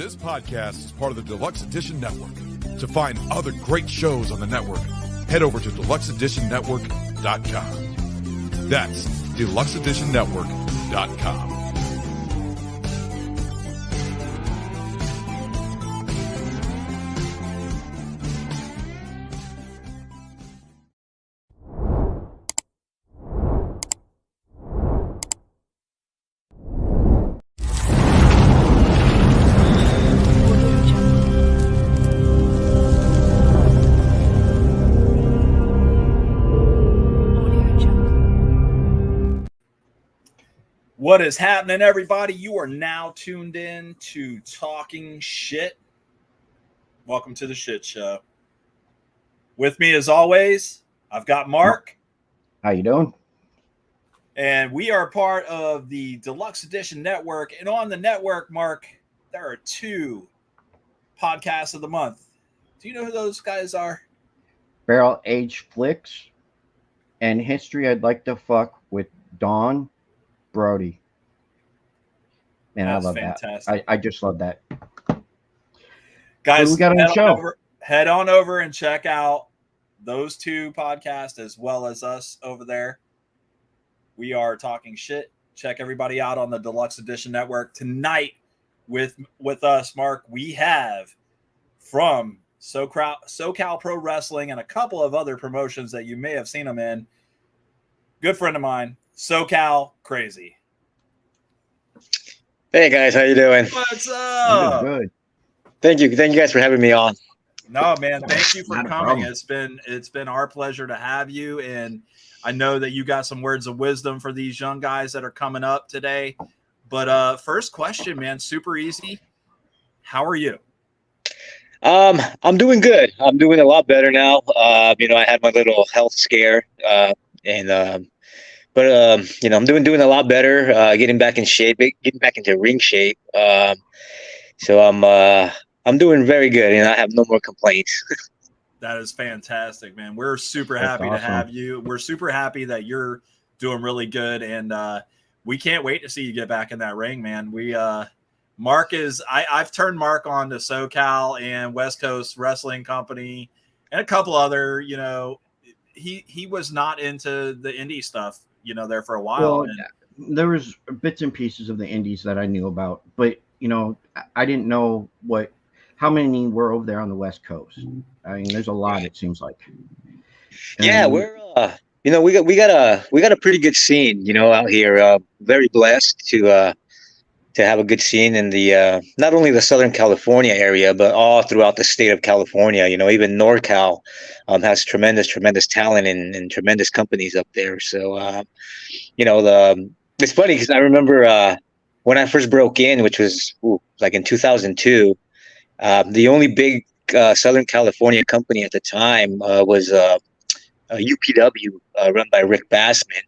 This podcast is part of the Deluxe Edition Network. To find other great shows on the network, head over to deluxeeditionnetwork.com. That's deluxeeditionnetwork.com. What is happening, everybody? You are now tuned in to Talking Shit. Welcome to the Shit Show. With me, as always, I've got Mark. How you doing? And we are part of the Deluxe Edition Network. And on the network, Mark, there are 2 podcasts of the month. Do you know who those guys are? Barrel Age Flicks and History I'd Like to Fuck with Dawn Brody. And I love fantastic. That. I just love that. Guys, we got on the show. Head on over and check out those 2 podcasts as well as us over there. We are Talking Shit. Check everybody out on the Deluxe Edition Network. Tonight with us, Mark, we have from SoCal Pro Wrestling and a couple of other promotions that you may have seen them in. Good friend of mine, SoCal Crazy. Hey guys, how you doing? What's up? Good. Thank you guys for having me on. No, man, thank you for Not a coming. problem. It's been our pleasure to have you, and I know that you got some words of wisdom for these young guys that are coming up today. But first question, man, super easy. How are you? I'm doing good. I'm doing a lot better now. I had my little health scare, but I'm doing a lot better. Getting back in shape, getting back into ring shape. So I'm doing very good, and I have no more complaints. That is fantastic, man. We're super happy to have you. We're super happy that you're doing really good, and we can't wait to see you get back in that ring, man. I've turned Mark on to SoCal and West Coast Wrestling Company and a couple other, he was not into the indie stuff, there for a while. Well, there was bits and pieces of the indies that I knew about, but I didn't know how many were over there on the West Coast. I mean, there's a lot, it seems like. Yeah, we're we got a pretty good scene, out here. Very blessed to have a good scene in the not only the Southern California area, but all throughout the state of California. Even NorCal has tremendous talent and tremendous companies up there. So it's funny because I remember when I first broke in, which was like in 2002, the only big Southern California company at the time was UPW, run by Rick Bassman.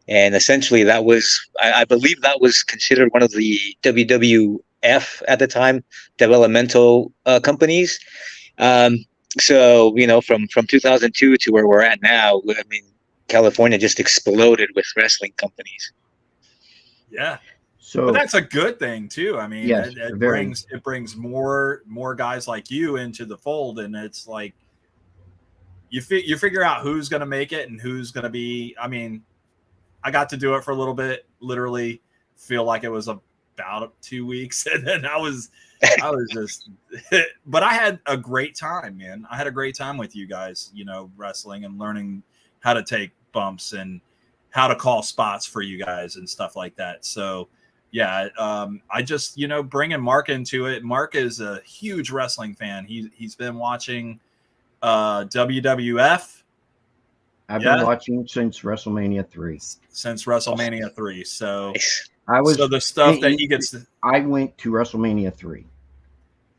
And essentially that was, I believe that was considered one of the WWF at the time, developmental companies. So, from 2002 to where we're at now, I mean, California just exploded with wrestling companies. Yeah. So, but that's a good thing too. I mean, yes, it brings more guys like you into the fold, and it's like you figure out who's going to make it and who's going to be. I mean, I got to do it for a little bit. Literally, feel like it was about 2 weeks, and then I was just. But I had a great time, man. I had a great time with you guys. Wrestling and learning how to take bumps and how to call spots for you guys and stuff like that. So. Yeah, I just, bringing Mark into it. Mark is a huge wrestling fan. He's been watching WWF. I've been watching since WrestleMania 3. Since WrestleMania 3. So the stuff that he gets. I went to WrestleMania 3.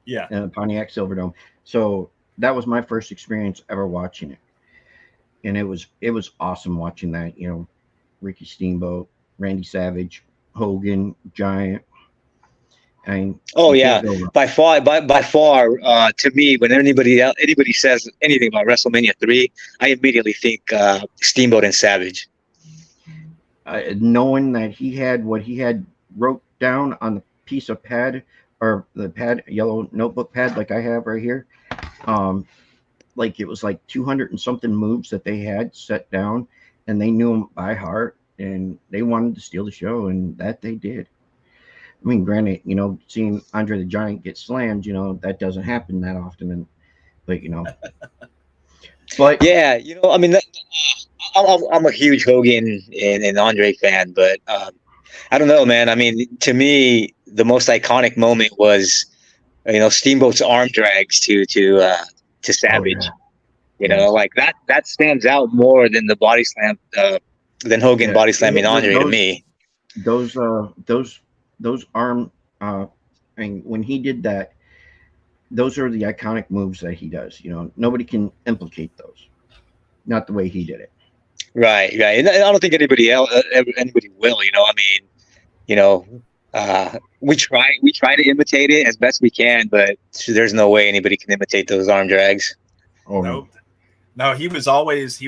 Yeah. In the Pontiac Silverdome. So that was my first experience ever watching it. And it was awesome watching that, Ricky Steamboat, Randy Savage, Hogan, Giant. By far, to me, when anybody says anything about WrestleMania 3, I immediately think Steamboat and Savage. Knowing that he had what he had wrote down on the piece of pad or the pad, yellow notebook pad, like I have right here. Like it was like 200 and something moves that they had set down, and they knew them by heart, and they wanted to steal the show, and that they did. I mean, granted, seeing Andre the Giant get slammed, that doesn't happen that often, but but Yeah, I mean, I'm a huge Hogan and Andre fan, but I don't know, man. I mean, to me, the most iconic moment was, Steamboat's arm drags to oh yeah, Savage. yes, Like that stands out more than the body slam, than Hogan yeah. body slamming Andre to me. Those those arm and when he did that, those are the iconic moves that he does. Nobody can implicate those, not the way he did it. Right, right. And I don't think anybody will. I mean, we try to imitate it as best we can, but there's no way anybody can imitate those arm drags. Oh no. Nope. No, he was always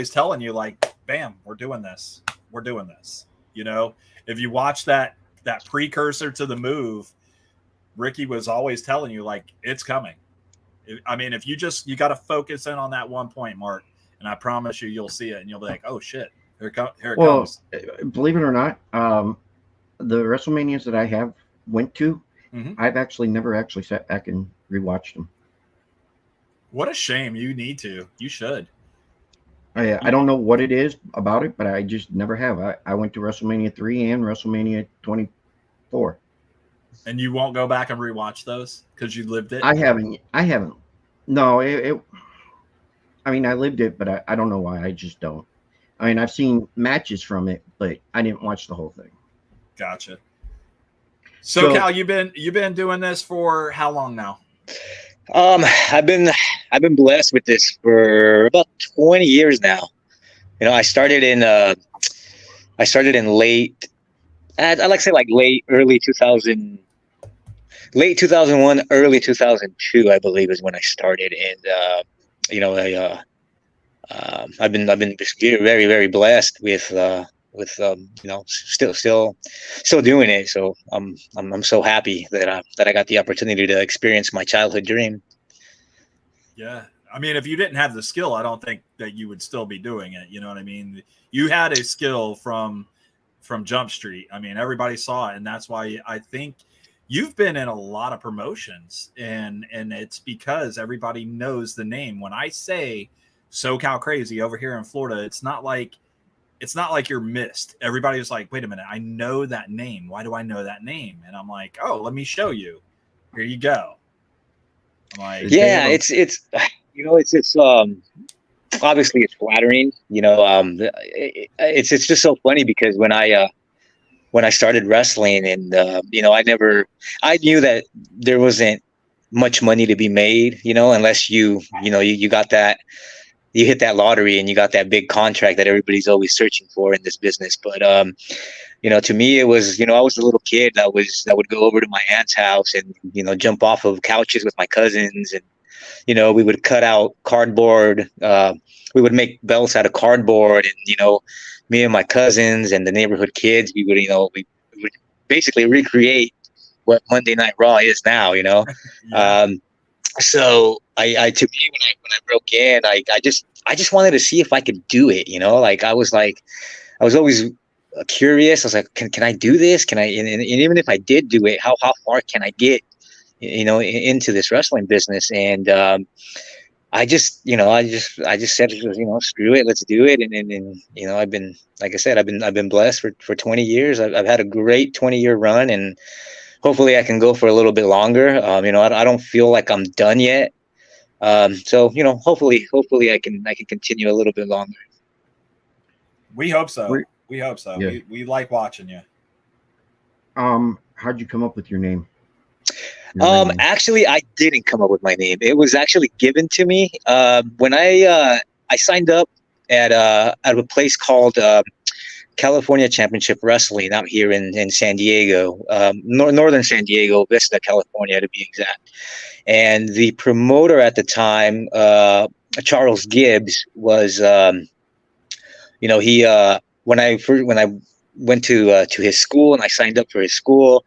telling you like, bam, we're doing this. We're doing this. If you watch that precursor to the move, Ricky was always telling you like it's coming. I mean, if you got to focus in on that one point, Mark, and I promise you'll see it and you'll be like, oh shit, here it comes. Believe it or not, the WrestleManias that I have went to, I've actually never actually sat back and rewatched them. What a shame. You need to. You should. I don't know what it is about it, but I just never have. I went to WrestleMania 3 and WrestleMania 24. And you won't go back and rewatch those because you lived it? I haven't. No, I mean, I lived it, but I don't know why. I just don't. I mean, I've seen matches from it, but I didn't watch the whole thing. Gotcha. So Cal, you've been doing this for how long now? I've been blessed with this for about 20 years now. I started in late, I like to say like early 2000, late 2001, early 2002, I believe is when I started. And I've been just very, very blessed with still doing it. So I'm so happy that I got the opportunity to experience my childhood dream. Yeah. I mean, if you didn't have the skill, I don't think that you would still be doing it. You know what I mean? You had a skill from Jump Street. I mean, everybody saw it, and that's why I think you've been in a lot of promotions, and it's because everybody knows the name. When I say SoCal Crazy over here in Florida, it's not like you're missed. Everybody's like, wait a minute, I know that name. Why do I know that name? And I'm like, oh, let me show you. Here you go. I'm like, yeah, it's obviously it's flattering. It's just so funny because when I started wrestling, and I knew that there wasn't much money to be made, unless you got that. You hit that lottery and you got that big contract that everybody's always searching for in this business. But, to me, it was, I was a little kid that would go over to my aunt's house and, jump off of couches with my cousins. And, we would cut out cardboard. We would make belts out of cardboard. And, me and my cousins and the neighborhood kids, we would basically recreate what Monday Night Raw is now, yeah. So to me, when I broke in, I just wanted to see if I could do it, like I was always curious. I was like, can I do this? Can I, and even if I did do it, how far can I get, into this wrestling business? And, I just said, screw it, let's do it. And I've been, like I said, I've been blessed for 20 years. I've had a great 20-year run, and hopefully I can go for a little bit longer. I don't feel like I'm done yet. So hopefully I can continue a little bit longer. We hope so. We hope so. Yeah. We like watching you. How'd you come up with your name? Actually, I didn't come up with my name. It was actually given to me when I signed up at a place called California Championship Wrestling out here in San Diego, northern San Diego, Vista, California, to be exact. And the promoter at the time, Charles Gibbs, was, he when I went to his school and I signed up for his school,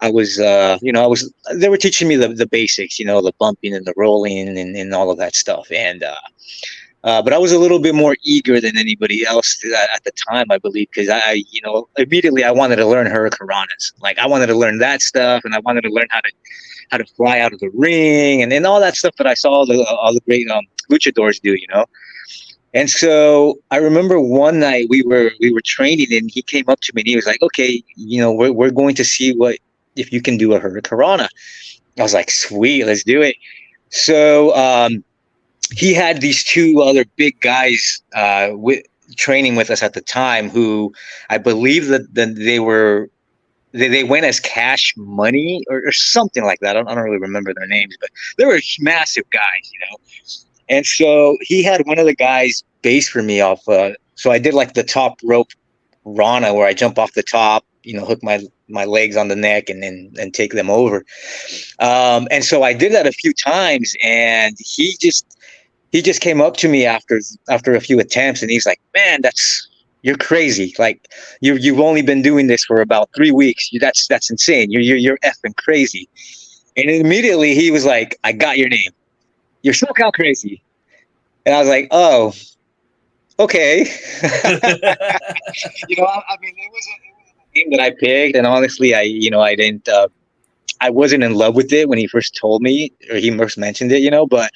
I was, they were teaching me the basics, the bumping and the rolling and all of that stuff. And, but I was a little bit more eager than anybody else at the time, I believe, because immediately I wanted to learn hurricanranas. Like I wanted to learn that stuff, and I wanted to learn how to fly out of the ring and all that stuff that I saw all the great luchadors do, And so I remember one night we were training, and he came up to me and he was like, "Okay, we're going to see if you can do a hurricanrana." I was like, "Sweet, let's do it." So he had these two other big guys training with us at the time, who I believe that they went as cash money or something like that. I don't really remember their names, but they were massive guys, And so he had one of the guys base for me off. So I did like the top rope Rana, where I jump off the top, hook my legs on the neck and then take them over. And so I did that a few times, and he just came up to me after a few attempts, and he's like, "Man, you're crazy. Like you've only been doing this for about 3 weeks. That's insane. You're effing crazy." And immediately he was like, "I got your name. You're SoCal Crazy." And I was like, "Oh, okay." It was a name that I picked, and honestly, I didn't. I wasn't in love with it when he first told me, or he first mentioned it, but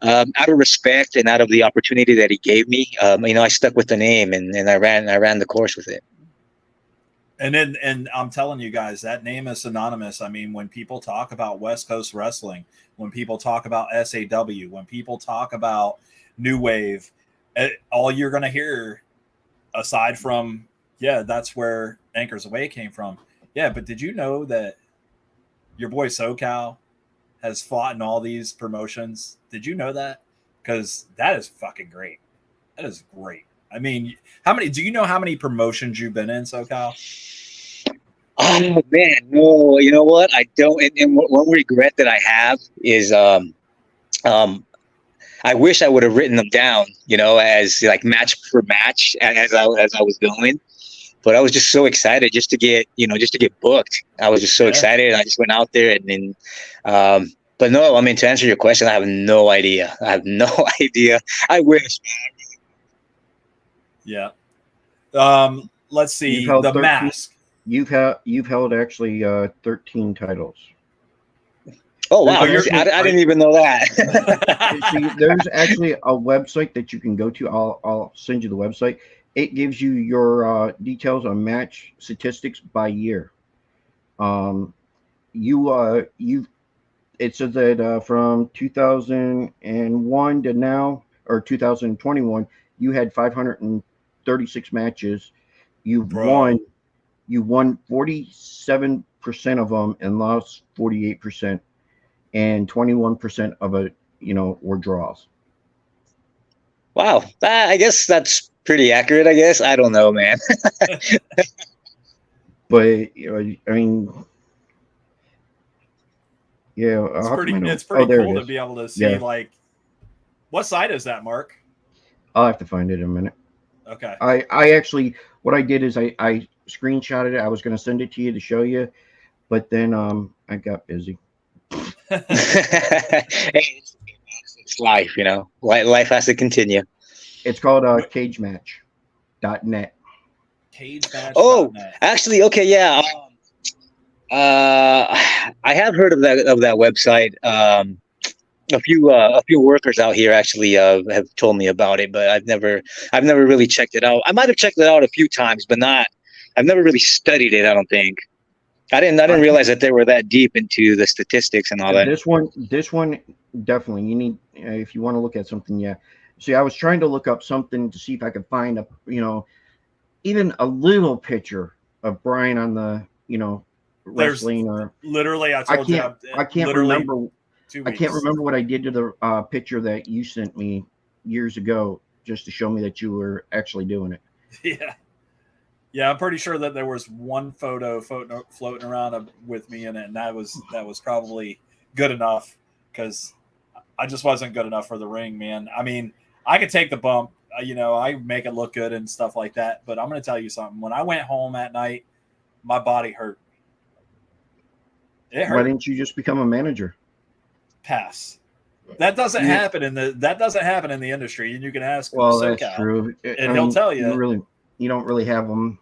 out of respect and out of the opportunity that he gave me, I stuck with the name, and I ran the course with it. And I'm telling you guys, that name is synonymous. I mean, when people talk about West Coast wrestling, when people talk about SAW, when people talk about New Wave, all you're going to hear, aside from, yeah, that's where Anchors Away came from. Yeah, but did you know that your boy SoCal has fought in all these promotions? Did you know that? Because that is fucking great. That is great. I mean, do you know how many promotions you've been in, SoCal? Oh man, no, you know what? I don't. And one regret that I have is, I wish I would have written them down, as like match for match as I was going. But I was just so excited just to get booked. I was just so excited. I just went out there and but no, I mean, to answer your question, I have no idea. I wish. Yeah. Let's see. The 13, Mask. You've held actually 13 titles. Oh wow! I didn't even know that. See, there's actually a website that you can go to. I'll send you the website. It gives you your details on match statistics by year. It says that from 2001 to now, or 2021, you had 536 matches. You won 47% of them and lost 48%, and 21% of it, were draws. Wow, I guess that's pretty accurate. I guess I don't know, man. But I mean, yeah, it's pretty cool to be able to see. Like, what site is that, Mark? I'll have to find it in a minute. Okay. I actually, what I did is I screenshotted it. I was going to send it to you to show you, but then I got busy. Hey, it's life, Life has to continue. It's called cagematch.net. Cagematch.net. Oh, actually, okay, yeah. I have heard of that website. A few workers out here actually have told me about it, but I've never really checked it out. I might have checked it out a few times, but I've never really studied it. I don't think. I didn't realize that they were that deep into the statistics and all that. This one definitely, you need, if you want to look at something. Yeah. See, I was trying to look up something to see if I could find even a little picture of Brian on the, wrestling. Or literally, I can't remember. I can't remember what I did to the picture that you sent me years ago, just to show me that you were actually doing it. Yeah, I'm pretty sure that there was one photo floating around with me in it, and that was probably good enough, because I just wasn't good enough for the ring, man. I mean, I could take the bump, I make it look good and stuff like that, but I'm going to tell you something. When I went home at night, my body hurt. It Why hurt. didn't you just become a manager? Pass. That doesn't Yeah. happen in the industry, and you can ask Well, SoCal, that's true. and he'll tell you. You don't really have them.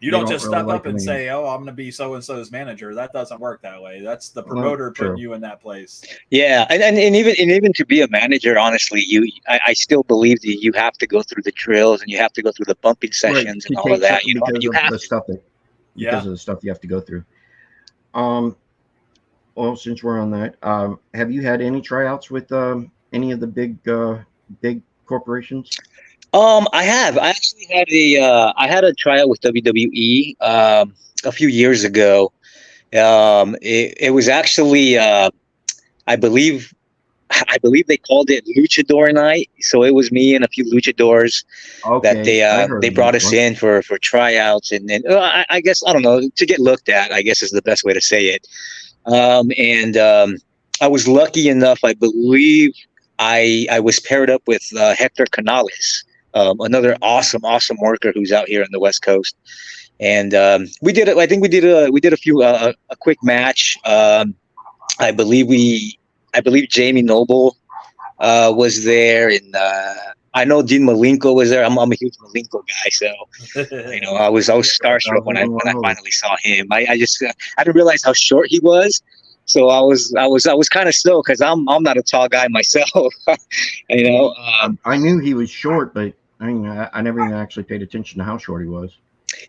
You They don't just really step like up and them say, "Oh, I'm going to be so and so's manager." That doesn't work that way. That's the Well, promoter true. putting you in that place. Yeah, and even to be a manager, honestly, I still believe that you have to go through the drills and you have to go through the bumping sessions and To all of take that. You know, I mean, because you of have the to. stuff that Yeah. of the stuff you have to go through. Well, since we're on that, have you had any tryouts with any of the big corporations? I have. I actually had I had a tryout with WWE a few years ago. It was actually I believe they called it Luchador Night. So it was me and a few luchadors that Okay, I heard they of brought that us one. in for tryouts, and then I guess I don't know, to get looked at, I guess is the best way to say it. And I was lucky enough, I believe I was paired up with Hector Canales, another awesome worker who's out here on the West Coast. And we did it. I think we did a few a quick match. I believe Jamie Noble was there, and I know Dean Malenko was there. I'm a huge Malenko guy, so you know I was starstruck when I finally saw him. I just I didn't realize how short he was, so I was kind of stoked because I'm not a tall guy myself. You know, I knew he was short, but I mean, I never even actually paid attention to how short he was.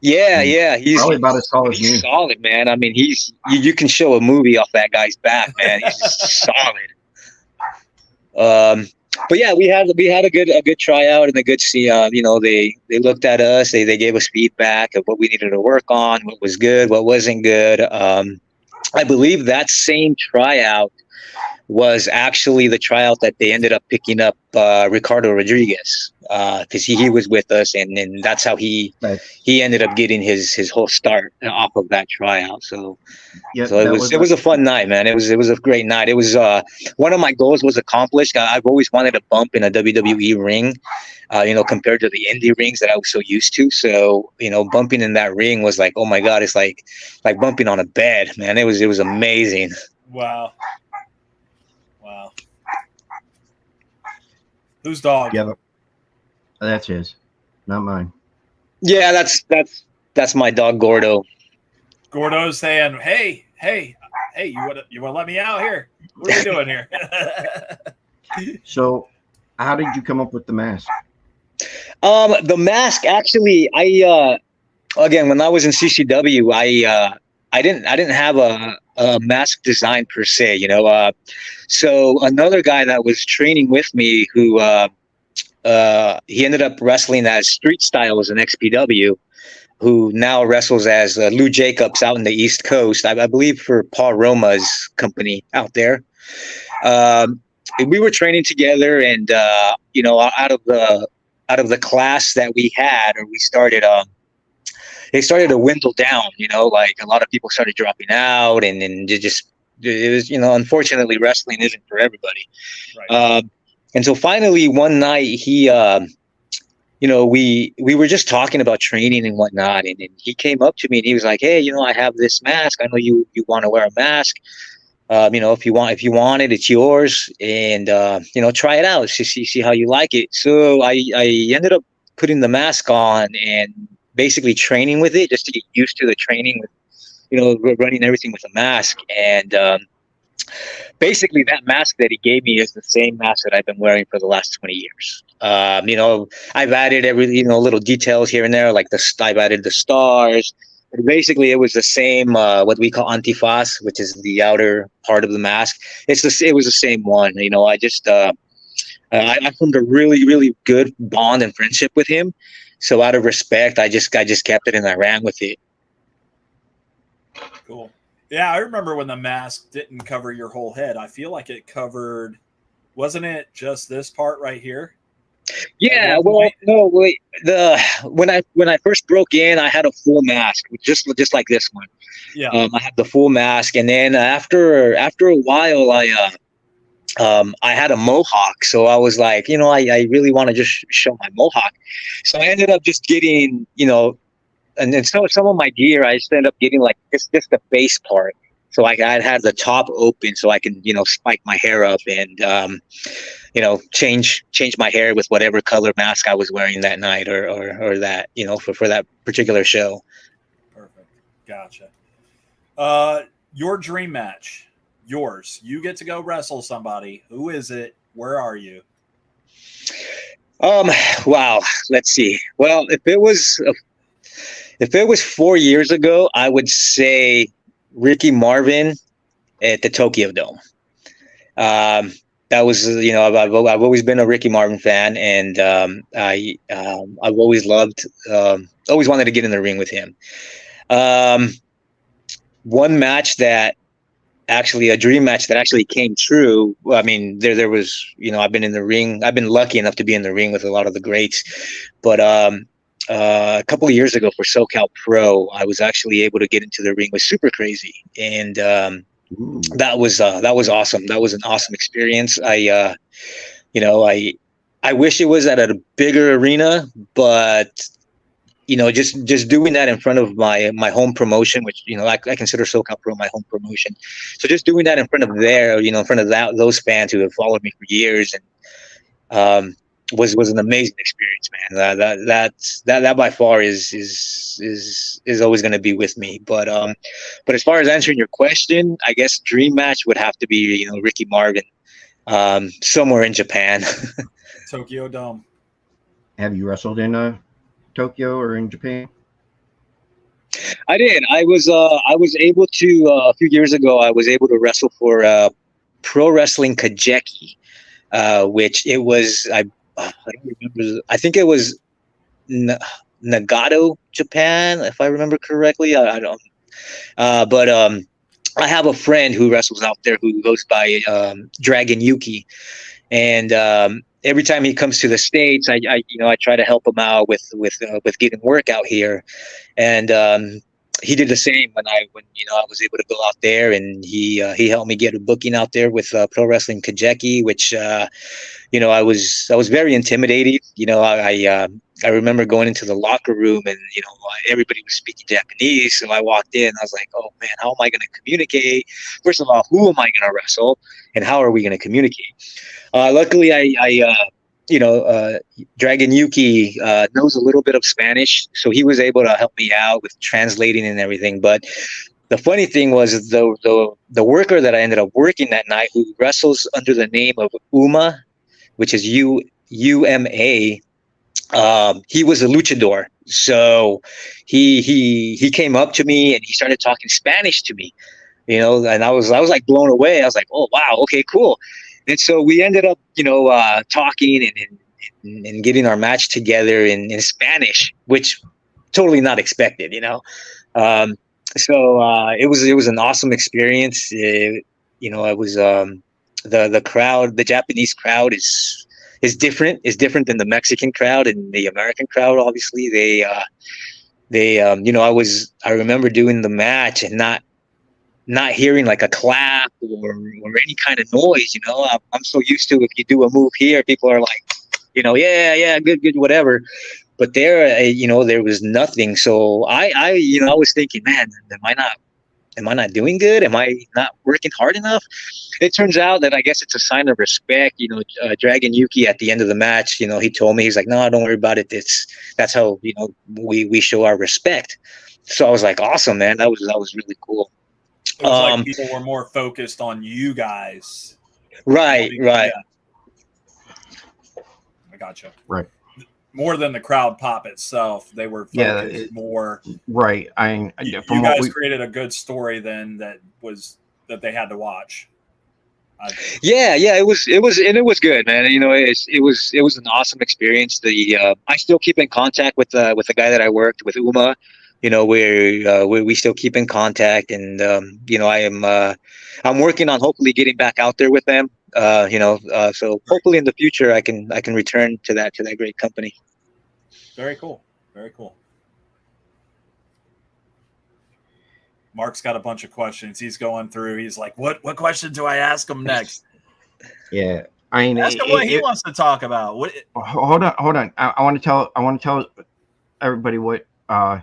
yeah, he's Probably about as tall as me. he's solid, man. I mean, you can show a movie off that guy's back, man. He's just solid. But yeah, we had a good tryout and a good see. You know, they looked at us. They gave us feedback of what we needed to work on, what was good, what wasn't good. I believe that same tryout was actually the tryout that they ended up picking up Ricardo Rodriguez because he was with us, and that's how he ended up getting his whole start off of that tryout. So it was a fun night, man. It was a great night. It was one of my goals was accomplished. I've always wanted to bump in a WWE ring, you know, compared to the indie rings that I was so used to. So you know, bumping in that ring was like, oh my god, it's like bumping on a bed, man. It was amazing. Wow. Whose dog? Yeah, that's his, not mine. Yeah, that's my dog Gordo. Gordo's saying, "Hey, you want to let me out here? What are we doing here?" So, how did you come up with the mask? The mask, actually, I again, when I was in CCW, I didn't have a mask design per se, you know. So another guy that was training with me, who he ended up wrestling as Street Styles in XPW, who now wrestles as Lou Jacobs out in the East Coast, I believe for Paul Roma's company out there. We were training together, and you know, out of the class that we had, or we started, they started to dwindle down. You know, like a lot of people started dropping out, and it was, you know, unfortunately, wrestling isn't for everybody. Right. And so finally, one night, he, you know, we were just talking about training and whatnot, and he came up to me and he was like, "Hey, you know, I have this mask. I know you want to wear a mask. You know, if you want it, it's yours, and you know, try it out, see how you like it." So I ended up putting the mask on and basically training with it just to get used to the training with, you know, running everything with a mask. And basically that mask that he gave me is the same mask that I've been wearing for the last 20 years. You know, I've added little details here and there, like I've added the stars. But basically, it was the same, what we call antifaz, which is the outer part of the mask. It was the same one. You know, I formed a really good bond and friendship with him. So out of respect, I just kept it and I ran with it. Cool. Yeah, I remember when the mask didn't cover your whole head. I feel like it covered, wasn't it just this part right here? Yeah, well, no, wait. When I first broke in, I had a full mask, just like this one. Yeah. I had the full mask, and then after a while, I had a mohawk. So I was like, you know, I really want to just show my mohawk. So I ended up just getting, you know, and then some of my gear, I just ended up getting like just the base part. So I'd had the top open so I can, spike my hair up and, change my hair with whatever color mask I was wearing that night or that, for that particular show. Perfect. Gotcha. Your dream match, yours. You get to go wrestle somebody. Who is it? Where are you? Wow. Let's see. Well, if it was 4 years ago, I would say Ricky Marvin at the Tokyo Dome. That was, I've always been a Ricky Marvin fan, and I've always loved, always wanted to get in the ring with him. One match that a dream match that actually came true. I mean, there was, I've been in the ring. I've been lucky enough to be in the ring with a lot of the greats, but a couple of years ago for SoCal Pro, I was actually able to get into the ring with Super Crazy, and that was awesome. That was an awesome experience. I wish it was at a bigger arena, but just doing that in front of my home promotion, which I consider SoCal Pro my home promotion. So just doing that in front of in front of those fans who have followed me for years, and was an amazing experience, man. That by far is always going to be with me. But as far as answering your question, I guess dream match would have to be Ricky Marvin, somewhere in Japan. Tokyo Dome. Have you wrestled in Tokyo or in Japan? I did. I was able to a few years ago. I was able to wrestle for Pro Wrestling Kajeki, which it was. I don't remember. I think it was Nagato, Japan, if I remember correctly. I don't. But I have a friend who wrestles out there who goes by Dragon Yuki, and every time he comes to the States, I try to help him out with getting work out here, and he did the same when I was able to go out there, and he helped me get a booking out there with Pro Wrestling Kajeki, which I was very intimidated. I remember going into the locker room, and everybody was speaking Japanese, so I walked in. I was like, oh man, how am I going to communicate? First of all, who am I going to wrestle, and how are we going to communicate? Luckily, Dragon Yuki knows a little bit of Spanish, so he was able to help me out with translating and everything. But the funny thing was the worker that I ended up working that night, who wrestles under the name of Uma, which is UMA. He was a luchador, so he came up to me and he started talking Spanish to me, and I was like blown away. I was like, oh wow, okay, cool. And so we ended up, talking and getting our match together in Spanish, which totally not expected, So it was an awesome experience. It was the crowd, the Japanese crowd is different. Is different than the Mexican crowd and the American crowd. Obviously, I remember doing the match and not hearing like a clap or any kind of noise. I'm so used to, if you do a move here, people are like, yeah, good, whatever. But there, there was nothing. So I was thinking, man, am I not doing good? Am I not working hard enough? It turns out that I guess it's a sign of respect. Dragon Yuki at the end of the match, he told me, he's like, no, don't worry about it. That's how, we show our respect. So I was like, awesome, man. That was really cool. It was like people were more focused on you guys. Right. Yeah. I gotcha. Right. More than the crowd pop itself, they were focused more. Right. You guys created a good story then that they had to watch. Yeah, it was good, man. It was an awesome experience. I still keep in contact with the guy that I worked with, Uma. We still keep in contact, and I'm working on hopefully getting back out there with them. So hopefully in the future I can return to that great company. Very cool. Very cool. Mark's got a bunch of questions. He's going through. He's like, what question do I ask him next? Yeah. Ask him what he wants to talk about. Hold on. I want to tell everybody how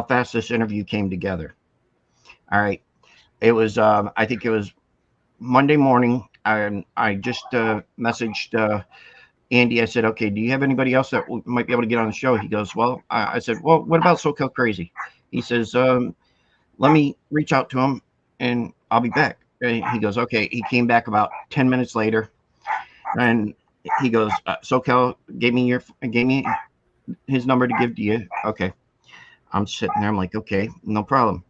fast this interview came together. All right. It was I think it was Monday morning. I just messaged Andy. I said, okay, do you have anybody else that might be able to get on the show? He goes, well, I said, well, what about SoCal Crazy? He says, let me reach out to him and I'll be back. And he goes, okay. He came back about 10 minutes later and he goes, SoCal gave me his number to give to you. Okay. I'm sitting there. I'm like, okay, no problem.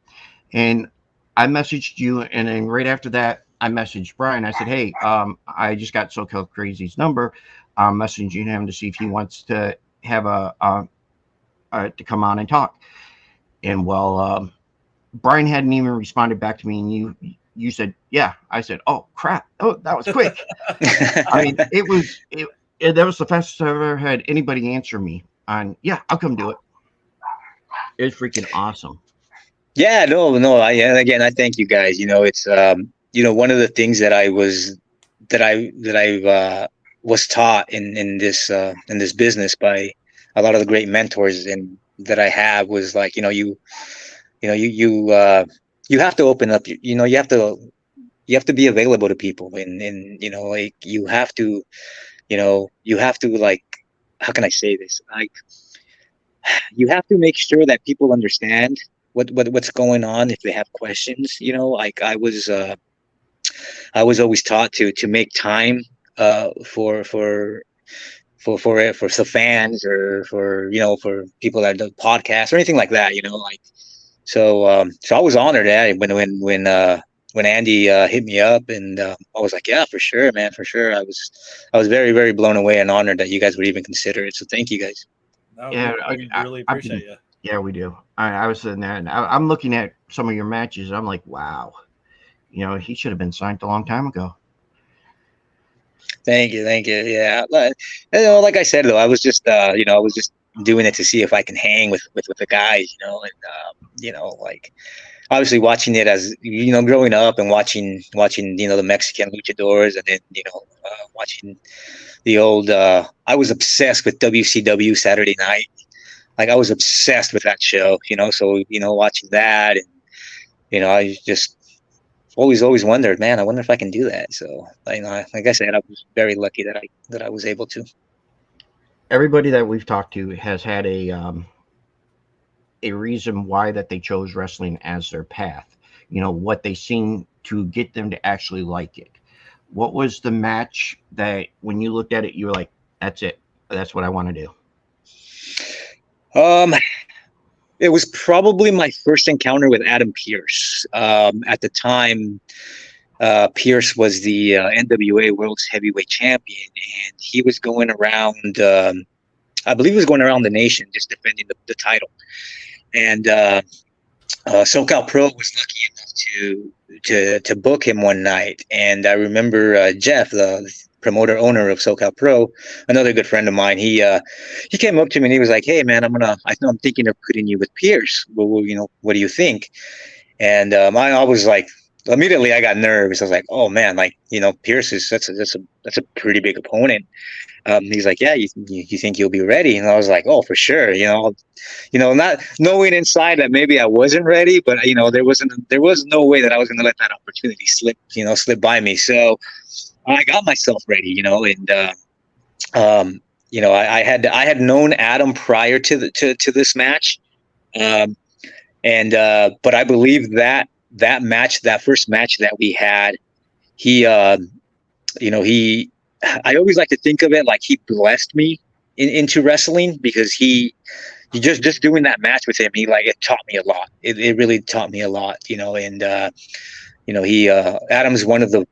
And I messaged you. And then right after that, I messaged Brian. I said, hey, I just got SoCal Crazy's number. I'm messaging him to see if he wants to have to come on and talk. And well, Brian hadn't even responded back to me, and you said, yeah. I said, oh crap. Oh, that was quick. I mean, that was the fastest I've ever had anybody answer me on, yeah, I'll come do it. It was freaking awesome. Yeah, no, and again, I thank you guys. It's one of the things that I was taught in this business by a lot of the great mentors and that I have was like, you have to open up. You have to be available to people, and like you have to like, how can I say this? Like, you have to make sure that people understand what's going on if they have questions. Like I was always taught to make time for the fans or for people that do podcasts or anything like that. Like so I was honored when Andy hit me up, and I was like, yeah, for sure, man, for sure. I was very, very blown away and honored that you guys would even consider it. So thank you guys. No, Yeah, we really appreciate you. Yeah, we do. I was sitting there and I'm looking at some of your matches. And I'm like, wow, he should have been signed a long time ago. Thank you. Yeah, but, like I said though, I was just doing it to see if I can hang with the guys, and like obviously watching it as growing up and watching the Mexican luchadors, and then watching the old. I was obsessed with WCW Saturday Night. Like I was obsessed with that show, So watching that, and I just always wondered, man, I wonder if I can do that. So like I said, I was very lucky that I was able to. Everybody that we've talked to has had a reason why that they chose wrestling as their path. What they seen to get them to actually like it. What was the match that when you looked at it, you were like, that's it. That's what I want to do. It was probably my first encounter with Adam Pearce. At the time, Pearce was the NWA World's Heavyweight Champion, and he was going around. I believe he was going around the nation just defending the title. And SoCal Pro was lucky enough to book him one night, and I remember Jeff, the promoter owner of SoCal Pro, another good friend of mine. He came up to me and he was like, "Hey man, I'm thinking of putting you with Pierce. Well, what do you think?" And I was like, immediately I got nervous. I was like, "Oh man, like Pierce is that's a pretty big opponent." He's like, "Yeah, you think you'll be ready?" And I was like, "Oh, for sure." Not knowing inside that maybe I wasn't ready, but there was no way that I was going to let that opportunity slip by me. So I got myself ready, and I had known Adam prior to this match, but I believe that first match that we had, he I always like to think of it like he blessed me into wrestling, because he just doing that match with him, it taught me a lot. It really taught me a lot, and Adam's one of the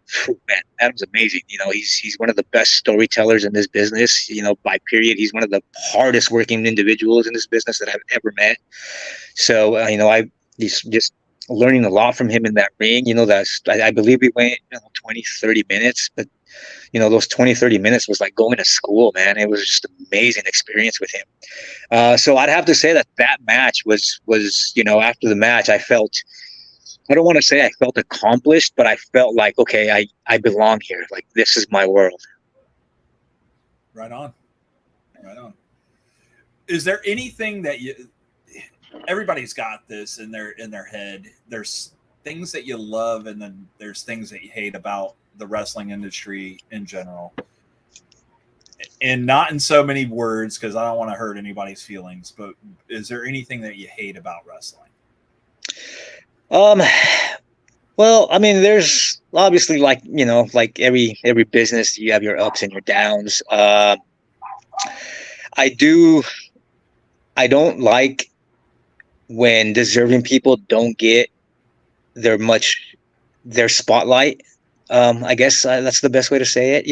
Adam's amazing. He's one of the best storytellers in this business. By period, he's one of the hardest working individuals in this business that I've ever met. So he's just learning a lot from him in that ring. I believe we went 20, 30 minutes, but those 20, 30 minutes was like going to school, man. It was just an amazing experience with him. So I'd have to say that match was after the match, I don't want to say I felt accomplished, but I felt like, okay, I belong here. Like, this is my world. Right on. Is there anything that everybody's got this in their head? things that you love, and then there's things that you hate about the wrestling industry in general. And not in so many words, because I don't want to hurt anybody's feelings, but is there anything that you hate about wrestling? Well, I mean, there's obviously, like, like every business, you have your ups and your downs. I don't like when deserving people don't get their spotlight. I guess that's the best way to say it,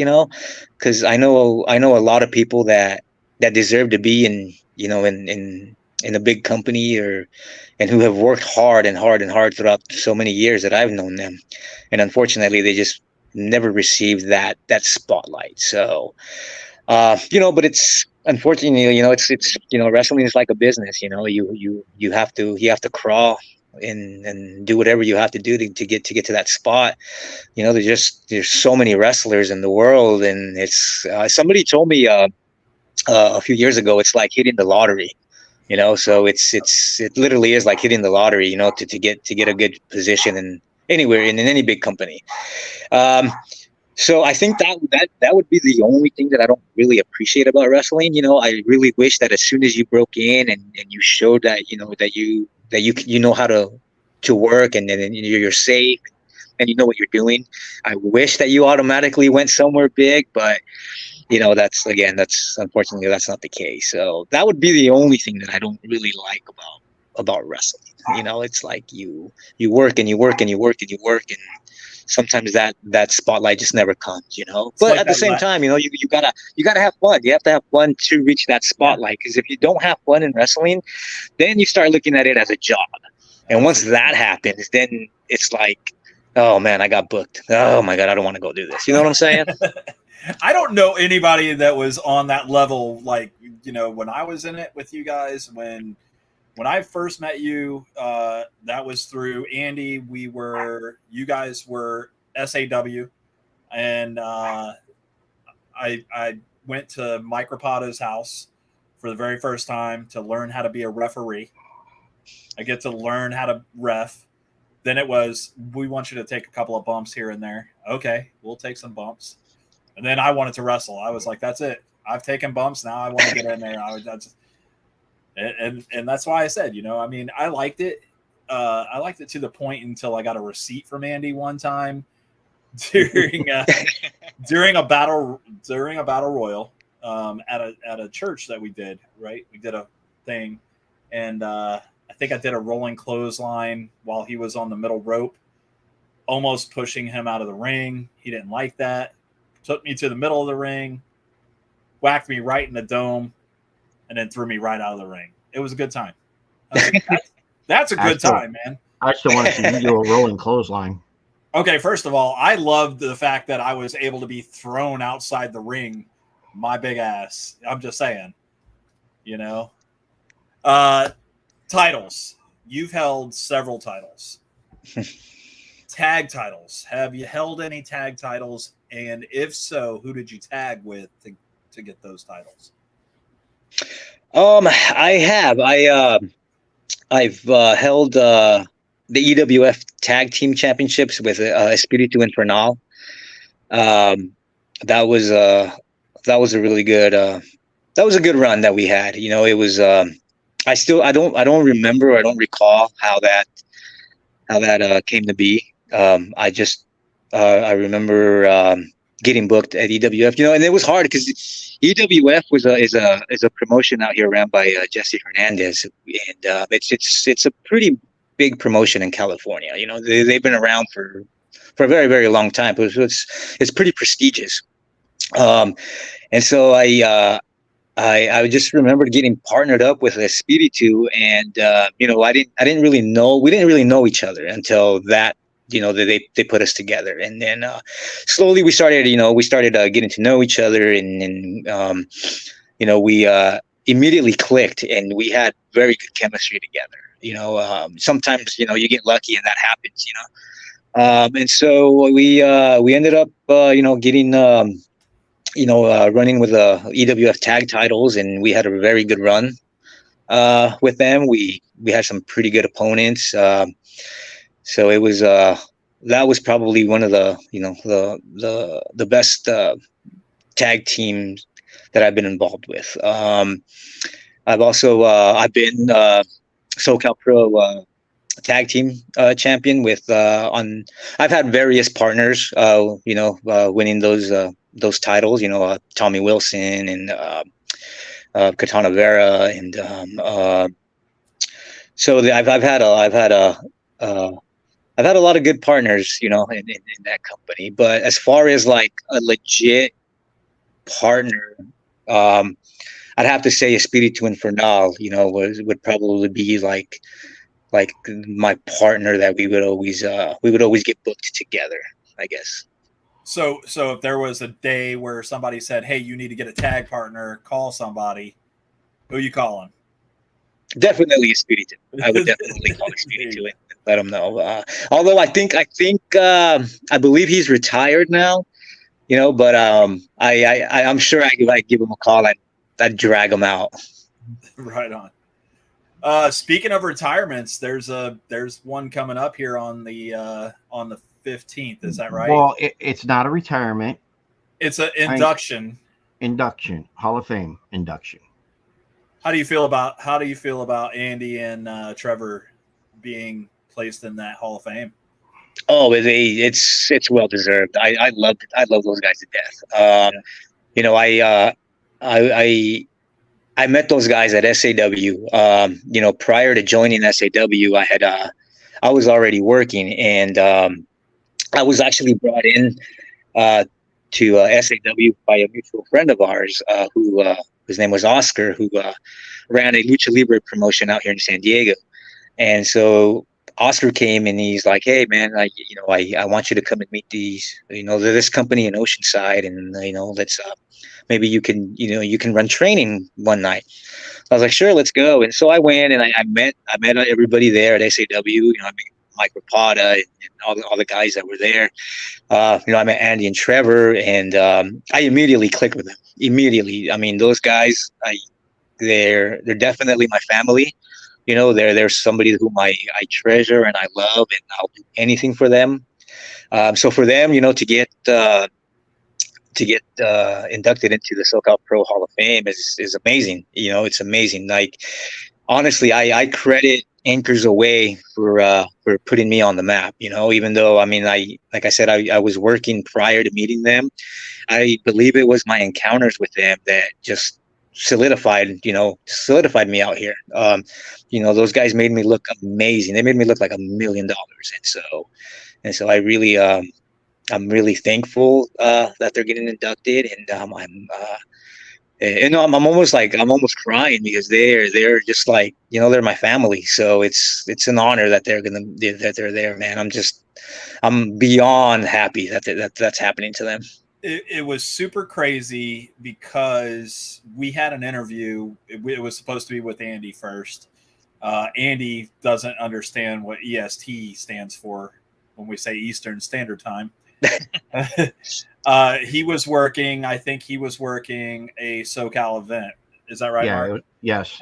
because I know a lot of people that deserve to be in a big company, and who have worked hard and hard and hard throughout so many years that I've known them, and unfortunately they just never received that spotlight. So but it's unfortunately, it's wrestling is like a business. You have to crawl and do whatever you have to do to get to that spot. There's so many wrestlers in the world, and it's somebody told me a few years ago, it's like hitting the lottery. So it literally is like hitting the lottery, to get a good position in anywhere in any big company. So I think that would be the only thing that I don't really appreciate about wrestling. I really wish that as soon as you broke in and you showed that that you know how to work, and then you're safe and you know what you're doing. I wish that you automatically went somewhere big, but that's unfortunately that's not the case. So that would be the only thing that I don't really like about wrestling. It's like you work and you work and you work and you work, and sometimes that spotlight just never comes. But like at the same time, you gotta have fun. You have to have fun to reach that spotlight, because if you don't have fun in wrestling, then you start looking at it as a job. And once that happens, then it's like, oh man, I got booked. Oh my God, I don't want to go do this. You know what I'm saying? I don't know anybody that was on that level. Like, when I was in it with you guys, when I first met you, that was through Andy. You guys were SAW, and I went to Mike Rapato's house for the very first time to learn how to be a referee. I get to learn how to ref. Then it was, we want you to take a couple of bumps here and there. Okay, we'll take some bumps. And then I wanted to wrestle. I was like, that's it. I've taken bumps. Now I want to get in there. And that's why I said, I liked it. I liked it to the point until I got a receipt from Andy one time during a battle royal at a church that we did. Right, we did a thing, and I think I did a rolling clothesline while he was on the middle rope, almost pushing him out of the ring. He didn't like that. Took me to the middle of the ring, whacked me right in the dome, and then threw me right out of the ring. It was a good time. That's a good time, man. I still want to see you do a rolling clothesline. Okay, first of all, I loved the fact that I was able to be thrown outside the ring. My big ass. I'm just saying. Titles. You've held several titles. Tag titles. Have you held any tag titles? And if so, who did you tag with to get those titles? I have. I've held the EWF Tag Team Championships with Espiritu Infernal. That was a really good. That was a good run that we had. It was. I don't remember. I don't recall how that came to be. I remember getting booked at EWF, and it was hard because EWF is a promotion out here ran by Jesse Hernandez, and it's a pretty big promotion in California. They've been around for a very, very long time, but it's pretty prestigious. And so I just remember getting partnered up with Espiritu, and we didn't really know each other until that. They put us together, and then slowly we started getting to know each other, and we immediately clicked, and we had very good chemistry together. Sometimes you get lucky and that happens, and so we ended up getting running with the EWF tag titles, and we had a very good run with them. We had some pretty good opponents. So it was that was probably one of the the best tag teams that I've been involved with. I've also I've been SoCal Pro tag team champion with on. I've had various partners, winning those titles. Tommy Wilson and Katana Vera, and uh, I've had a lot of good partners, in that company. But as far as like a legit partner, um, I'd have to say Espiritu Infernal, would probably be like my partner that we would always get booked together, I guess. So if there was a day where somebody said, "Hey, you need to get a tag partner," call somebody. Who you calling? Definitely Espiritu. I would definitely call Espiritu and let him know. Although I believe he's retired now, but I'm sure if I give him a call, I'd drag him out. Right on. Speaking of retirements, there's one coming up here on the 15th. Is that right? Well, it's not a retirement. It's an induction. Induction, Hall of Fame induction. How do you feel about Andy and Trevor being placed in that Hall of Fame? Oh, it's well deserved. I love those guys to death. I met those guys at SAW. Prior to joining SAW, I was already working, and I was actually brought in to SAW by a mutual friend of ours, who his name was Oscar, who ran a lucha libre promotion out here in San Diego. And so Oscar came and he's like, "Hey man, I want you to come and meet this company in Oceanside, and let's maybe you can run training one night." I was like, "Sure, let's go." And so I went, and I met everybody there at SAW. I met Mike Rapata and all the guys that were there. I met Andy and Trevor, and I immediately clicked with them. Immediately, I mean, those guys, they're definitely my family. They're somebody whom I treasure and I love, and I'll do anything for them. So for them, to get inducted into the SoCal Pro Hall of Fame is amazing. It's amazing. Like, honestly, I credit Anchors Away for putting me on the map. Even though, I mean, like I said, I was working prior to meeting them. I believe it was my encounters with them that just solidified me out here. Those guys made me look amazing. They made me look like $1 million. And so I really, I'm really thankful that they're getting inducted, and I'm almost crying because they're just like, they're my family. So it's an honor that they're there, man. I'm beyond happy that's happening to them. It was super crazy because we had an interview. It was supposed to be with Andy first. Andy doesn't understand what EST stands for when we say Eastern Standard Time. He was working. I think he was working a SoCal event. Is that right, Mark? Yes.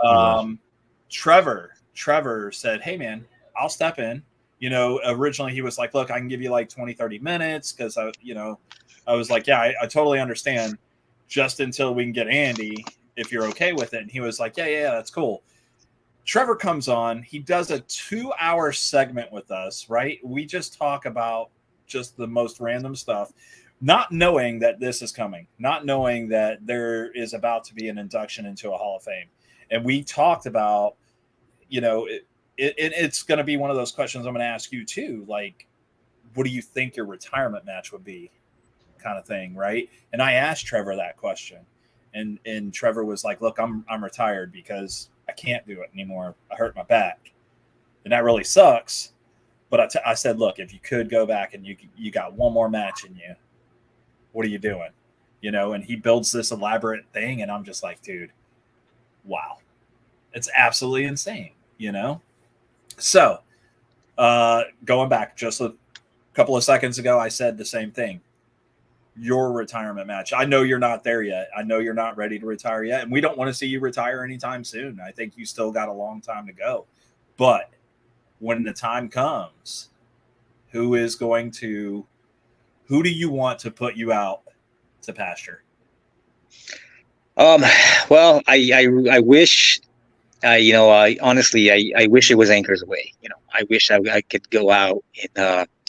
Trevor said, "Hey man, I'll step in." Originally he was like, "Look, I can give you like 20, 30 minutes." Cause I was like, "Yeah, I totally understand, just until we can get Andy, if you're okay with it." And he was like, yeah, that's cool. Trevor comes on. He does a 2-hour segment with us, right? We just talk about just the most random stuff, not knowing that this is coming, not knowing that there is about to be an induction into a Hall of Fame. And we talked about, it's going to be one of those questions I'm going to ask you too. Like, what do you think your retirement match would be, kind of thing, right? And I asked Trevor that question, and Trevor was like, "Look, I'm retired because I can't do it anymore. I hurt my back, and that really sucks." But I said, "Look, if you could go back and you got one more match in you, what are you doing?" And he builds this elaborate thing, and I'm just like, dude, wow, it's absolutely insane, So, going back just a couple of seconds ago, I said the same thing. Your retirement match. I know you're not there yet. I know you're not ready to retire yet, and we don't want to see you retire anytime soon. I think you still got a long time to go. But when the time comes, Who do you want to put you out to pasture? Um, well, I wish, honestly, I wish it was Anchors Away. I wish I could go out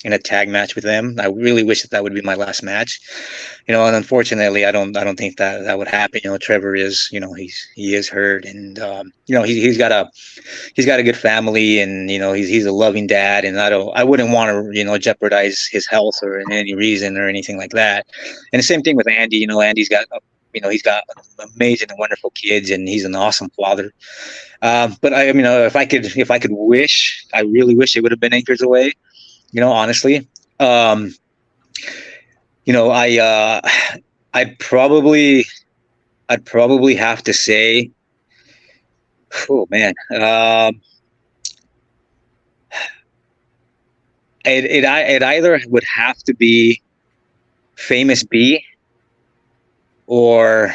in a tag match with them. I really wish that would be my last match. And unfortunately, I don't think that would happen. Trevor is, he is hurt, and he's got a good family, and he's a loving dad, and I wouldn't want to jeopardize his health or in any reason or anything like that. And the same thing with Andy. Andy's got he's got amazing and wonderful kids, and he's an awesome father. But if I could wish, I really wish it would have been Anchors Away. Honestly, I'd probably have to say, oh man, it either would have to be Famous B or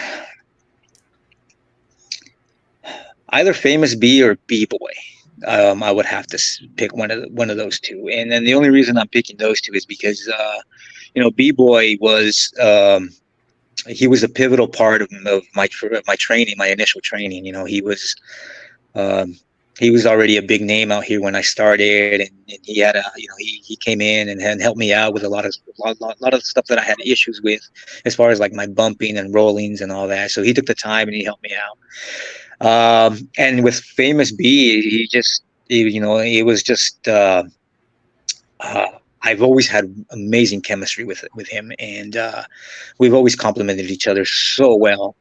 either Famous B or B-Boy. I would have to pick one of those two, and then the only reason I'm picking those two is because B-Boy was he was a pivotal part of my training, my initial training. He was already a big name out here when I started, and he had he came in and helped me out with a lot of stuff that I had issues with, as far as like my bumping and rollings and all that. So he took the time and he helped me out. And with Famous B, it was just I've always had amazing chemistry with him, and we've always complemented each other so well.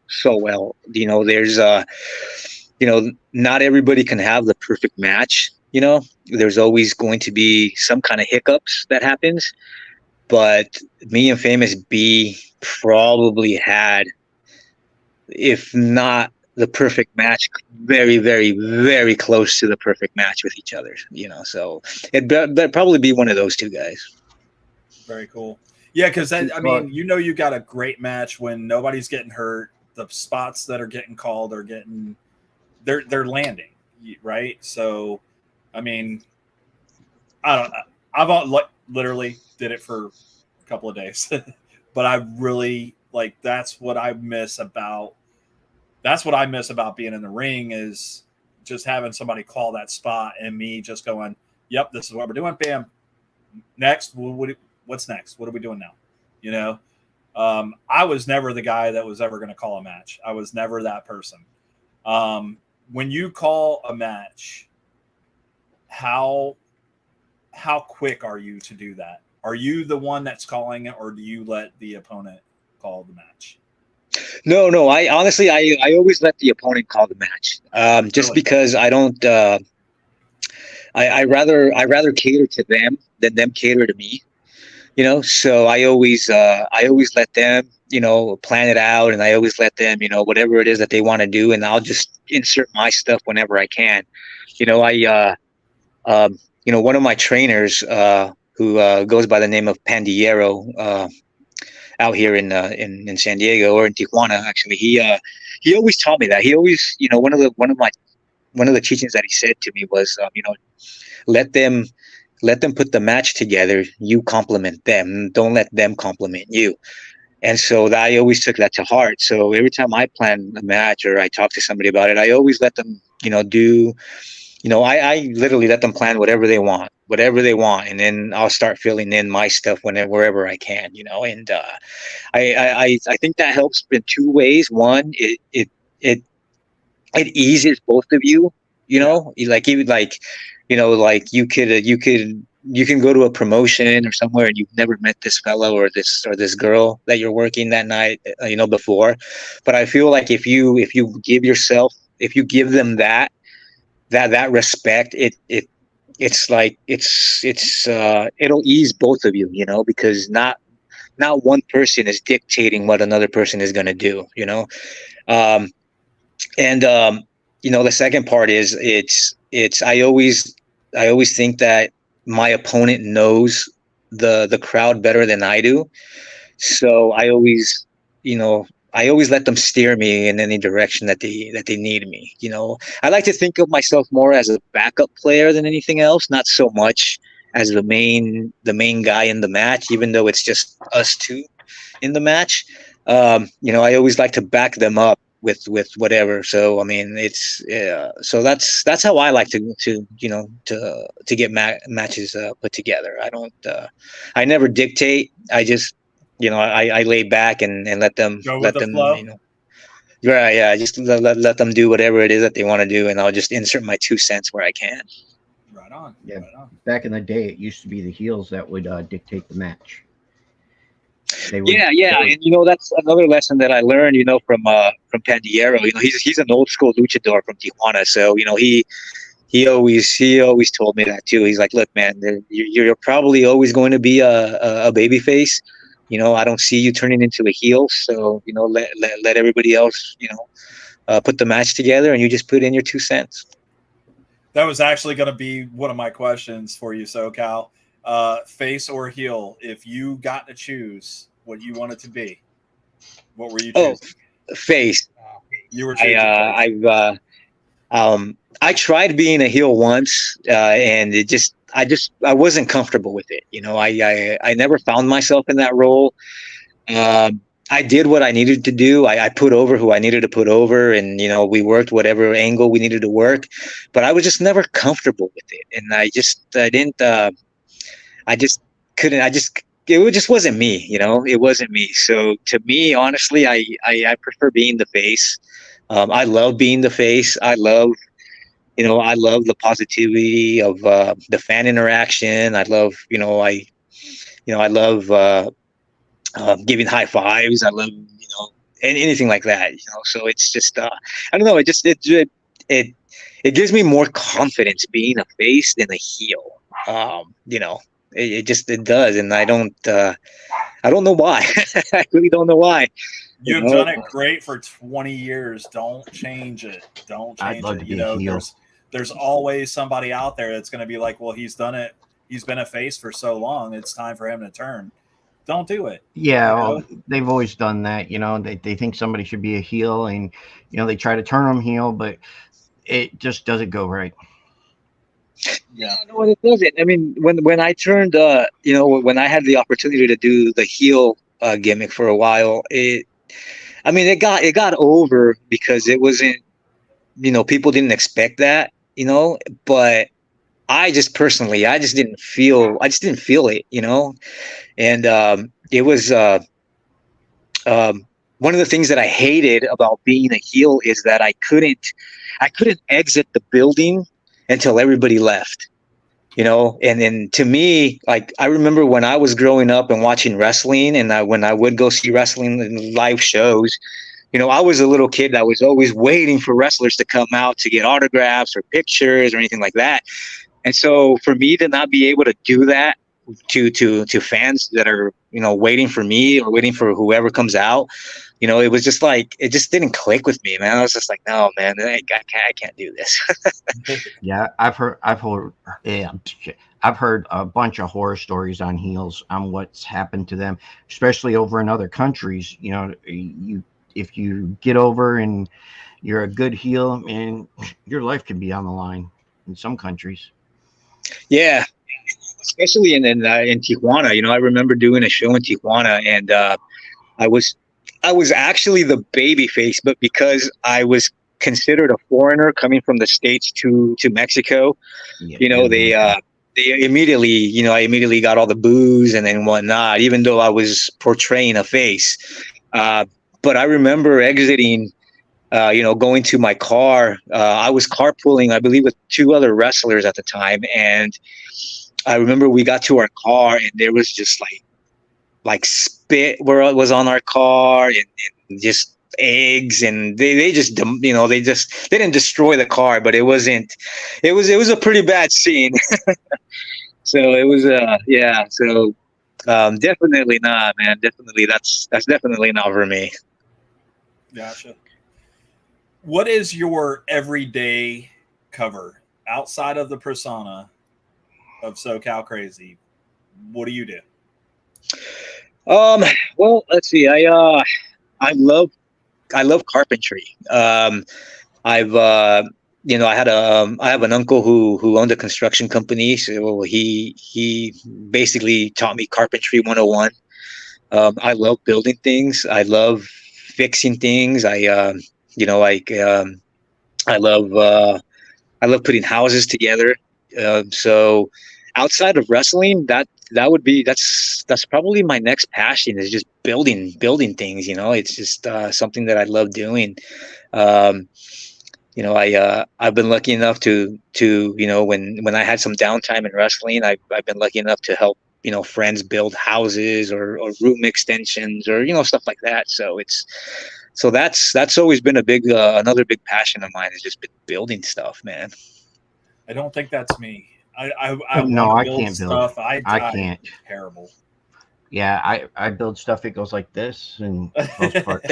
There's not everybody can have the perfect match. There's always going to be some kind of hiccups that happens, but me and Famous B probably had, if not the perfect match, very, very, very close to the perfect match with each other. So it'd probably be one of those two guys. Very cool. Yeah, because you got a great match when nobody's getting hurt. The spots that are getting called are they're landing, right? So, I mean, I don't. I've literally did it for a couple of days, but I really that's what I miss about being in the ring, is just having somebody call that spot and me just going, yep, this is what we're doing. Bam. Next. What's next? What are we doing now? I was never the guy that was ever going to call a match. I was never that person. When you call a match, how quick are you to do that? Are you the one that's calling it, or do you let the opponent call the match? No. I honestly, I always let the opponent call the match. Just really? Because I don't. I rather cater to them than them cater to me. So I always let them, plan it out, and I always let them, whatever it is that they want to do, and I'll just insert my stuff whenever I can. One of my trainers, who goes by the name of Pandiero, out here in San Diego, or in Tijuana, actually, he always taught me that. He always, one of the teachings that he said to me was, let them put the match together. You compliment them. Don't let them compliment you. And so I always took that to heart. So every time I plan a match or I talk to somebody about it, I always let them, do. I literally let them plan whatever they want, and then I'll start filling in my stuff wherever I can, And I think that helps in two ways. One, it eases both of you. You can go to a promotion or somewhere and you've never met this fellow or this girl that you're working that night, before. But I feel like if you give them that respect, it'll ease both of you, because not one person is dictating what another person is going to do, the second part is I always think that my opponent knows the crowd better than I do. So I always let them steer me in any direction that they need me. I like to think of myself more as a backup player than anything else, not so much as the main guy in the match, even though it's just us two in the match. I always like to back them up with whatever. So I mean, it's so that's how I like to get matches put together. I never dictate. I just I lay back and let them Go with the flow. Right, yeah, just let them do whatever it is that they want to do, and I'll just insert my 2 cents where I can. Right on. Yeah. Right on. Back in the day, it used to be the heels that would dictate the match. They would, Yeah, and that's another lesson that I learned, from Pandiero. He's an old school luchador from Tijuana, so he always told me that too. He's like, look, man, you're probably always going to be a baby face. I don't see you turning into a heel, so let everybody else put the match together, and you just put in your 2 cents. That was actually going to be one of my questions for you, SoCal. Face or heel, if you got to choose what you wanted to be, what were you choosing? Face. You were choosing face. I tried being a heel once, and I wasn't comfortable with it. I never found myself in that role. I did what I needed to do. I put over who I needed to put over, and we worked whatever angle we needed to work. But I was just never comfortable with it, and I didn't. I just couldn't. It just wasn't me. It wasn't me. So to me, honestly, I prefer being the face. I love being the face. I love the positivity of the fan interaction. I love, I love giving high fives. I love, anything like that. So it's just, I don't know. It gives me more confidence being a face than a heel. It does, and I don't know why. I really don't know why. You've done it great for 20 years. Don't change it. Don't change I'd love it. to be a heel. There's always somebody out there that's going to be like, well, he's done it. He's been a face for so long. It's time for him to turn. Don't do it. Yeah, well, they've always done that. They think somebody should be a heel, and they try to turn them heel, but it just doesn't go right. Yeah, no, it doesn't. I mean, when I turned, when I had the opportunity to do the heel gimmick for a while, it got over because it wasn't, people didn't expect that, but I just personally, I just didn't feel it, and it was one of the things that I hated about being a heel is that I couldn't exit the building until everybody left. And then to me, like, I remember when I was growing up and watching wrestling, and when I would go see wrestling in live shows, I was a little kid that was always waiting for wrestlers to come out to get autographs or pictures or anything like that. And so for me to not be able to do that to fans that are, waiting for me or waiting for whoever comes out, it was just like, it just didn't click with me, man. I was just like, no, man, I can't do this. Yeah, I've heard a bunch of horror stories on heels, on what's happened to them, especially over in other countries. If you get over and you're a good heel, and your life can be on the line in some countries. Yeah, especially in Tijuana. I remember doing a show in Tijuana, and I was actually the baby face, but because I was considered a foreigner coming from the States to Mexico, they immediately, I immediately got all the boos and then whatnot, even though I was portraying a face. But I remember exiting, going to my car. I was carpooling, I believe, with 2 other wrestlers at the time. And I remember we got to our car and there was just like spit where it was on our car, and just eggs, and they just, they didn't destroy the car, but it was a pretty bad scene. So it was, yeah. So definitely not, man. Definitely, that's definitely not for me. Gotcha. What is your everyday cover outside of the persona of SoCal Crazy? What do you do? Well, let's see. I love carpentry. I've I have an uncle who owned a construction company. So he basically taught me carpentry 101. I love building things. I love fixing things. I love putting houses together. So outside of wrestling, that's probably my next passion, is just building things. It's just something that I love doing. Um, I've been lucky enough to when I had some downtime in wrestling, I've been lucky enough to help friends build houses or room extensions or stuff like that. So that's always been a big another big passion of mine, is just been building stuff, man. I don't think that's me. I No, want to I build can't build. stuff. I can't. Terrible. Yeah, I build stuff. It goes like this, and most part.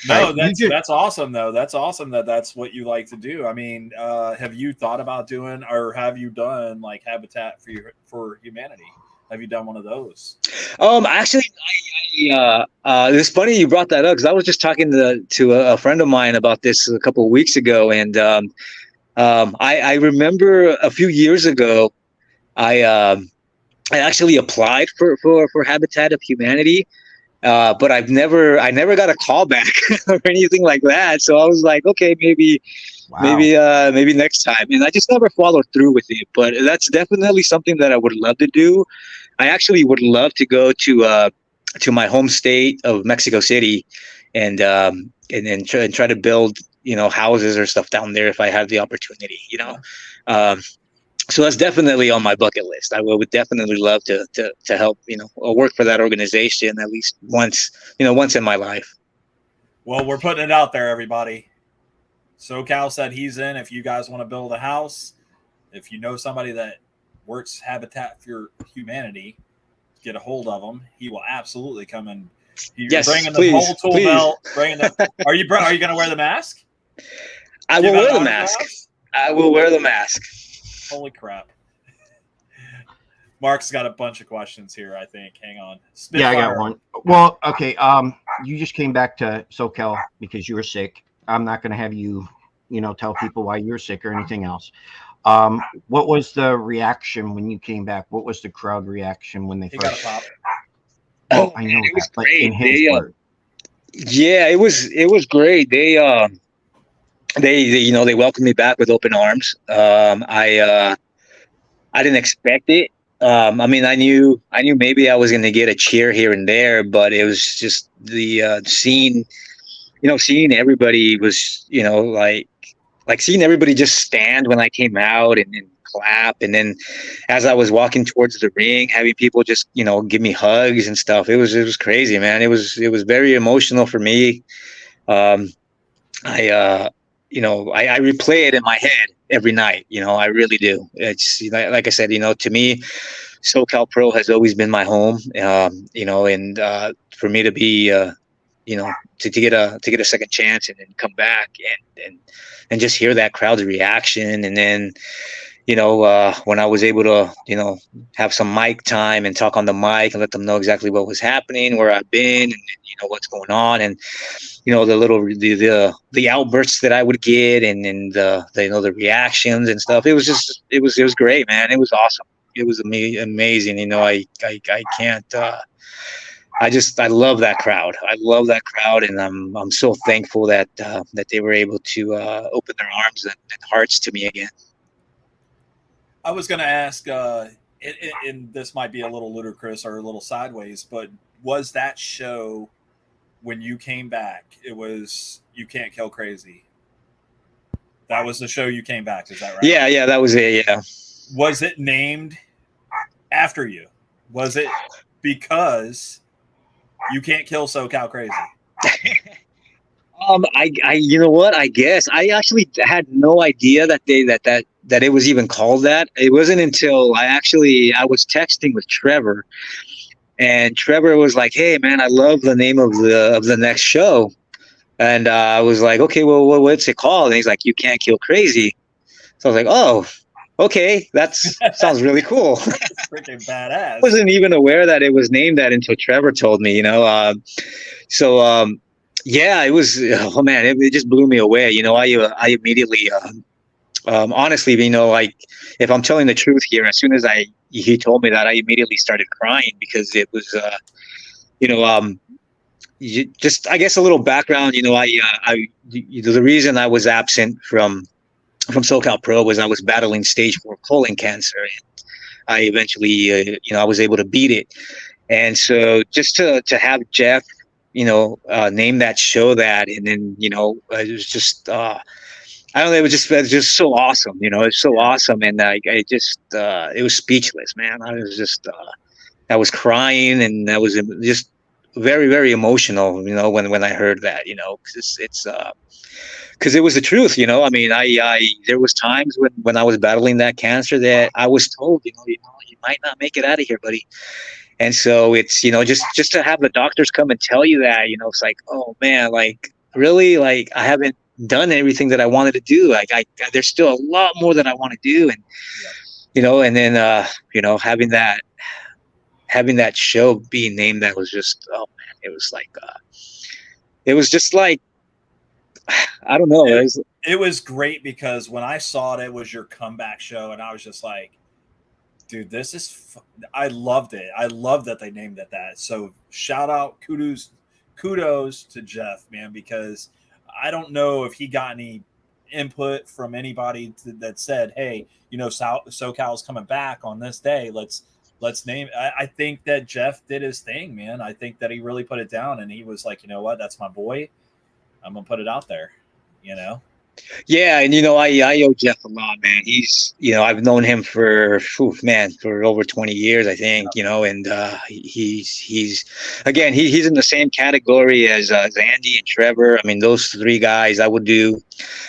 No, that's awesome though. That's awesome that's what you like to do. I mean, have you thought about doing, or have you done like Habitat for Humanity? Have you done one of those? Actually, it's funny you brought that up, because I was just talking to a friend of mine about this a couple of weeks ago, and I remember a few years ago, I actually applied for Habitat of Humanity. But I never got a call back or anything like that. So I was like, okay, Wow. maybe next time. And I just never followed through with it. But that's definitely something that I would love to do. I actually would love to go to my home state of Mexico City, and try to build houses or stuff down there if I had the opportunity. So that's definitely on my bucket list. I would definitely love to help, work for that organization at least once in my life. Well, we're putting it out there, everybody. SoCal said he's in. If you guys want to build a house, if you know somebody that works Habitat for Humanity, get a hold of him. He will absolutely come in. You're bringing the whole tool belt. Are you going to wear the mask? I will wear the mask. I will wear the mask. Holy crap. Mark's got a bunch of questions here, I think. Hang on. Spitfire. Yeah, I got one. Well, okay. You just came back to SoCal because you were sick. I'm not going to have you, tell people why you're sick or anything else. What was the reaction when you came back? What was the crowd reaction when they got a pop? Oh, I know it was great. Yeah, it was great. They welcomed me back with open arms. I didn't expect it. I mean, I knew maybe I was going to get a cheer here and there, but it was just the seeing everybody was, like seeing everybody just stand when I came out and clap. And then as I was walking towards the ring, having people just, give me hugs and stuff. It was crazy, man. It was very emotional for me. I replay it in my head every night. I really do. It's like I said, to me, SoCal Pro has always been my home. And for me to be, to get a second chance and then come back and just hear that crowd's reaction. And then, when I was able to, have some mic time and talk on the mic and let them know exactly what was happening, where I've been, and what's going on, and the outbursts that I would get, and the reactions and stuff. It was great, man. It was awesome. It was amazing. I can't. I love that crowd. I love that crowd, and I'm so thankful that they were able to open their arms and hearts to me again. I was going to ask, and this might be a little ludicrous or a little sideways, but was that show when you came back? It was You Can't Kill Crazy. That was the show you came back. Is that right? Yeah, that was it. Yeah. Was it named after you? Was it because You Can't Kill SoCal Crazy? You know what? I guess I actually had no idea that it was even called that. It wasn't until I was texting with Trevor, and Trevor was like, "Hey, man, I love the name of the next show," and I was like, "Okay, well, what's it called?" And he's like, "You Can't Kill Crazy." So I was like, "Oh, okay, that sounds really cool." That's freaking badass. I wasn't even aware that it was named that until Trevor told me. Yeah, it was. Oh man, it just blew me away. I immediately, honestly, like if I'm telling the truth here, as soon as he told me that, I immediately started crying because it was, you know, just I guess a little background. The reason I was absent from SoCal Pro was I was battling stage 4 colon cancer. And I eventually, I was able to beat it. And so just to have Jeff, name that show that, and then, it was just, I don't know, it was just so awesome. It's so awesome. And I just, it was speechless, man. I was crying, and I was just very, very emotional, when I heard that, cause because it was the truth, I mean, there was times when I was battling that cancer that I was told, you might not make it out of here, buddy. And so it's, just to have the doctors come and tell you that, it's like, oh man, like really, like I haven't done everything that I wanted to do. Like there's still a lot more that I want to do. And, and then, having that show being named, that was just, oh man, it was just like, I don't know. It was great because when I saw it was your comeback show, and I was just like, dude, this is. I loved it. I love that they named it that. So shout out, kudos to Jeff, man, because I don't know if he got any input from anybody that said, hey, SoCal's coming back on this day. Let's name. I think that Jeff did his thing, man. I think that he really put it down, and he was like, you know what, that's my boy. I'm gonna put it out there. Yeah, and I owe Jeff a lot, man. He's, I've known him for over 20 years, I think. And he's again, he's in the same category as Andy and Trevor. I mean, those three guys, I would do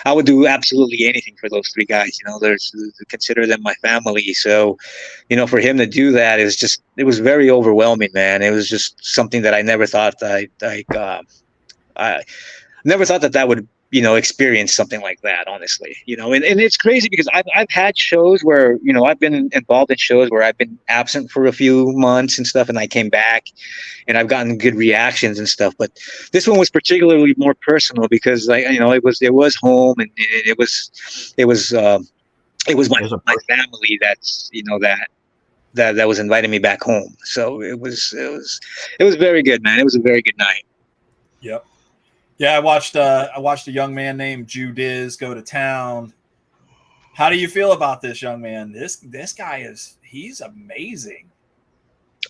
absolutely anything for those three guys. Consider them my family. So, for him to do that is just, it was very overwhelming, man. It was just something that I never thought I never thought that would, experience something like that, honestly, and it's crazy because I've had shows where, I've been involved in shows where I've been absent for a few months and stuff, and I came back and I've gotten good reactions and stuff. But this one was particularly more personal because it was home, and it was my family that's, that was inviting me back home. So it was very good, man. It was a very good night. Yep. Yeah, I watched a young man named Judiz go to town. How do you feel about this young man? This guy he's amazing.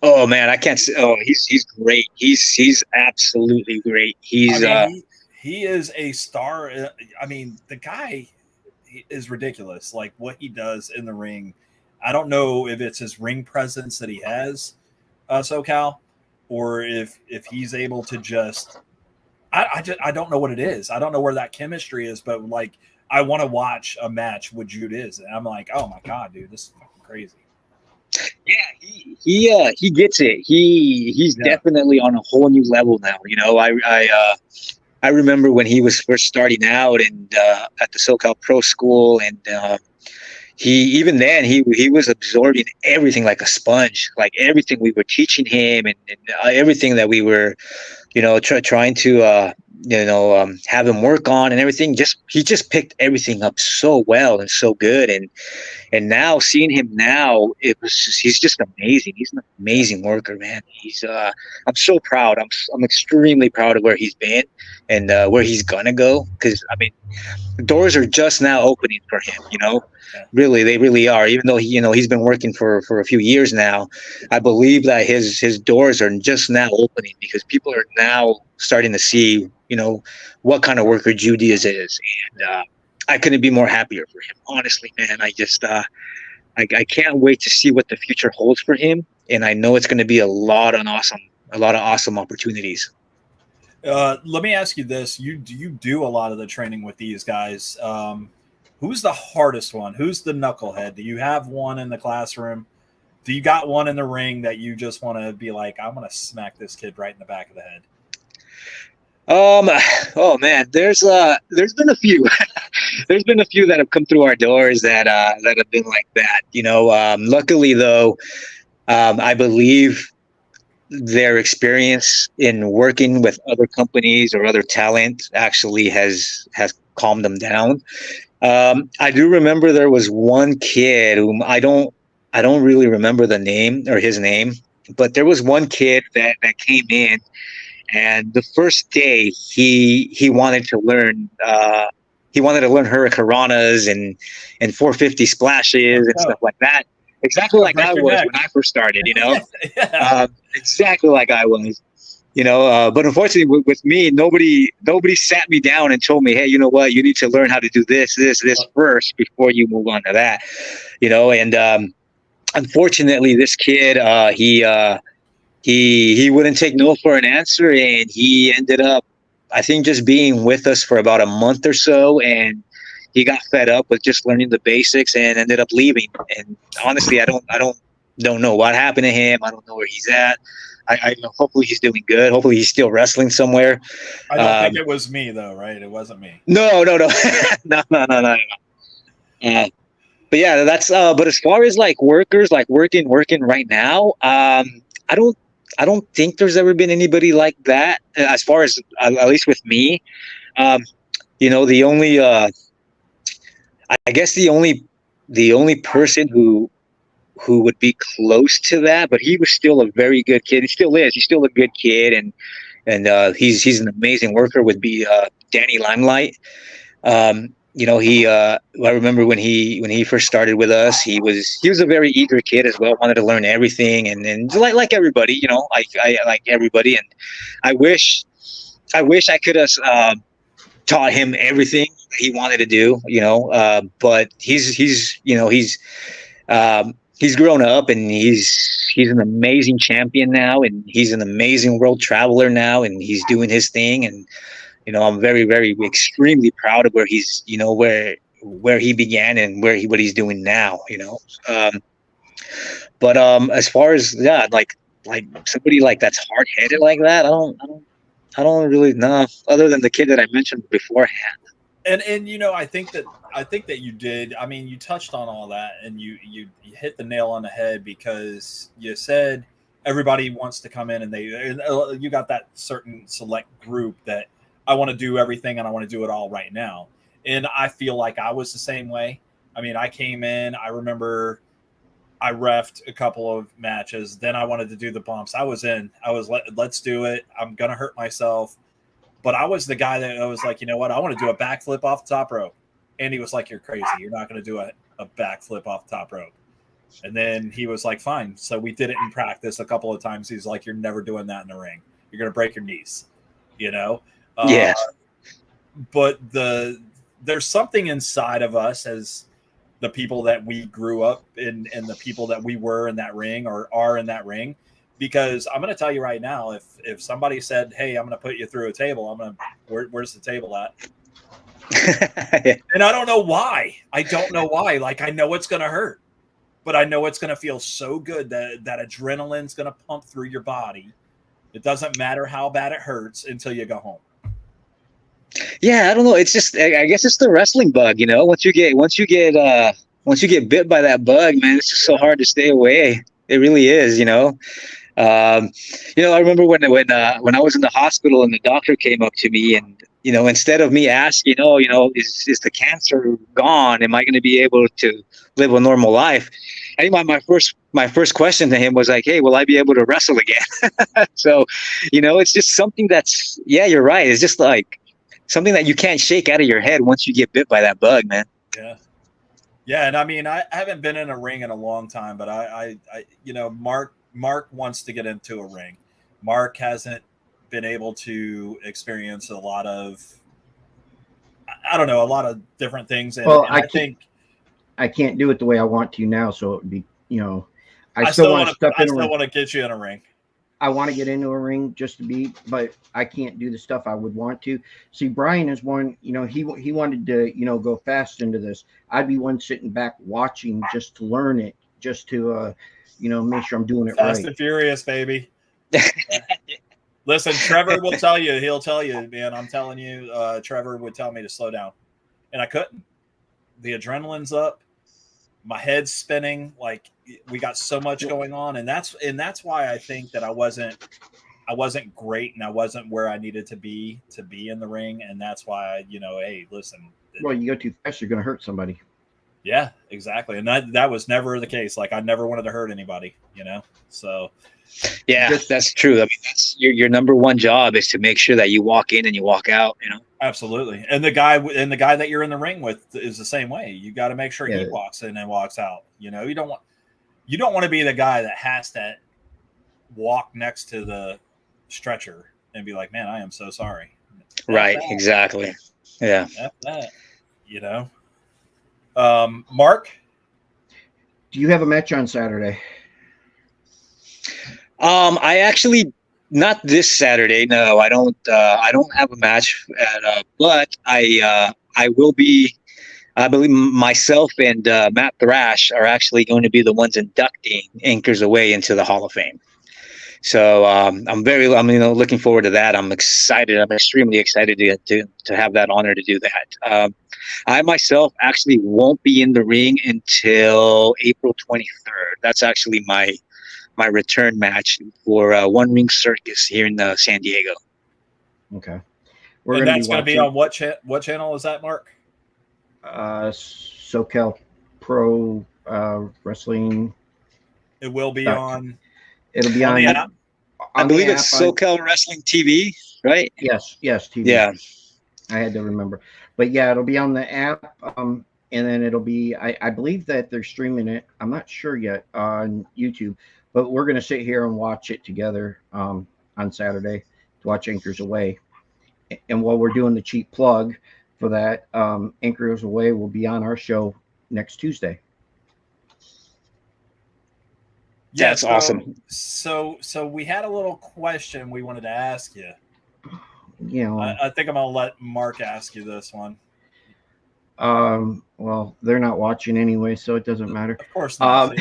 Oh man, I can't say. Oh, he's great. He's absolutely great. He is a star. I mean, the guy is ridiculous. Like what he does in the ring. I don't know if it's his ring presence that he has, SoCal, or if he's able to just. I don't know what it is. I don't know where that chemistry is, but like I want to watch a match with Judiz, and I'm like, oh my god, dude, this is fucking crazy. Yeah, he gets it. He's definitely on a whole new level now. I remember when he was first starting out and at the SoCal Pro School, and he was absorbing everything like a sponge, like everything we were teaching him, and everything that we were, trying to have him work on and everything. He just picked everything up so well and so good, and now seeing him now, he's just amazing. He's an amazing worker, man. I'm so proud. I'm extremely proud of where he's been and where he's gonna go, because I mean, the doors are just now opening for him. Really, they really are. Even though he's been working for a few years now, I believe that his doors are just now opening because people are now starting to see, what kind of worker Judiz is, and I couldn't be more happier for him. Honestly, man, I just I can't wait to see what the future holds for him, and I know it's going to be a lot of awesome opportunities. Let me ask you this: you do a lot of the training with these guys. Who's the hardest one? Who's the knucklehead? Do you have one in the classroom? Do you got one in the ring that you just want to be like, I'm going to smack this kid right in the back of the head? Oh man, there's been a few. There's been a few that have come through our doors that have been like that. Luckily though, I believe their experience in working with other companies or other talent actually has calmed them down. I do remember there was one kid whom I don't really remember the name or his name, but there was one kid that came in, and the first day he wanted to learn hurricanranas and 450 splashes and stuff like that. Exactly like I was when I first started, you know. Yeah. Exactly like I was, you know. But unfortunately, with me, nobody sat me down and told me, hey, you know what, you need to learn how to do this first before you move on to that, you know. And unfortunately, this kid, he wouldn't take no for an answer, and he ended up, I think, just being with us for about a month or so, and he got fed up with just learning the basics and ended up leaving. And honestly, I don't know what happened to him. I don't know where he's at. I hopefully he's doing good. Hopefully he's still wrestling somewhere. I don't think it was me though, right? It wasn't me. No, no. But yeah, that's. But as far as like workers, like working right now, I don't think there's ever been anybody like that. As far as at least with me, um, you know, the only I guess the only person who would be close to that, but he was still a very good kid. He still is. He's still a good kid, and he's an amazing worker. Would be Danny Limelight. You know, I remember when he first started with us, he was a very eager kid as well. Wanted to learn everything, and like everybody, you know, I like everybody, and I wish I could have taught him everything that he wanted to do, you know. But he's you know he's grown up, and he's an amazing champion now, and he's an amazing world traveler now, and he's doing his thing. And you know, I'm very, very extremely proud of where he's, you know, where he began and what he's doing now, you know. But as far as like somebody like that's hard headed like that, I don't really know, other than the kid that I mentioned beforehand. And you know, I think that you did. I mean, you touched on all that, and you hit the nail on the head, because you said everybody wants to come in, and you got that certain select group that I want to do everything and I want to do it all right now. And I feel like I was the same way. I mean, I came in, I remember I refed a couple of matches. Then I wanted to do the bumps. I was in. I was let's do it. I'm gonna hurt myself. But I was the guy that I was like, you know what? I want to do a backflip off the top rope. And he was like, you're crazy. You're not going to do a backflip off the top rope. And then he was like, fine. So we did it in practice a couple of times. He's like, you're never doing that in the ring. You're going to break your knees, you know? Yeah. But there's something inside of us as the people that we grew up in, and the people that we were in that ring or are in that ring. Because I'm going to tell you right now, if somebody said, hey, I'm going to put you through a table, where's the table at? And I don't know why. Like, I know it's going to hurt, but I know it's going to feel so good that adrenaline's going to pump through your body. It doesn't matter how bad it hurts until you go home. Yeah, I don't know. It's just, I guess it's the wrestling bug, you know. Once you get bit by that bug, man, it's just so hard to stay away. It really is, you know. You know, I remember when I was in the hospital and the doctor came up to me, and you know, instead of me asking, is the cancer gone? Am I going to be able to live a normal life? I think my first question to him was like, hey, will I be able to wrestle again? So, you know, it's just something that's, yeah, you're right. It's just like something that you can't shake out of your head once you get bit by that bug, man. Yeah. Yeah. And I mean, I haven't been in a ring in a long time, but I you know, Mark wants to get into a ring. Mark hasn't been able to experience a lot of, I don't know, a lot of different things. And, Well, I think I can't do it the way I want to now. So it would be, you know, I still want to get you in a ring. I want to get into a ring just to be, but I can't do the stuff I would want to. See, Brian is one, you know, he wanted to, you know, go fast into this. I'd be one sitting back watching just to learn it, just to, you know, make sure I'm doing it Fast right. and Furious, baby. Listen, Trevor will tell you. He'll tell you, man. I'm telling you, Trevor would tell me to slow down, and I couldn't. The adrenaline's up. my head's spinning. Like we got so much going on, and that's why I think that I wasn't great, and I wasn't where I needed to be in the ring, and that's why hey, listen. Well, you go too fast, you're going to hurt somebody. Yeah, exactly, and that was never the case. Like I never wanted to hurt anybody, So yeah, that's true. I mean, that's your number one job is to make sure that you walk in and you walk out. Absolutely, and the guy that you're in the ring with is the same way. You got to make sure he walks in and walks out. You don't want to be the guy that has to walk next to the stretcher and be like, "Man, I am so sorry." Right, exactly. Yeah. That, Mark, do you have a match on Saturday? I actually not this Saturday. No, I don't. I don't have a match, but I will be. I believe myself and Matt Thrash are actually going to be the ones inducting Anchors Away into the Hall of Fame. So I'm looking forward to that. I'm excited. I'm extremely excited to have that honor to do that. I myself actually won't be in the ring until April 23rd. That's actually my return match for One Ring Circus here in San Diego. Okay. And that's going to be on what channel is that, Mark? SoCal Pro Wrestling. It will be on. It'll be on the app. I believe it's SoCal Wrestling TV, right? Yes, TV. Yeah. I had to remember. But yeah, it'll be on the app. And then it'll be, I believe that they're streaming it. I'm not sure yet on YouTube, but we're going to sit here and watch it together on Saturday to watch Anchors Away. And while we're doing the cheap plug for that, Anchors Away will be on our show next Tuesday. Yeah, that's awesome. So we had a little question we wanted to ask you. I think I'm going to let Mark ask you this one. Well, they're not watching anyway, so it doesn't matter. Of course not.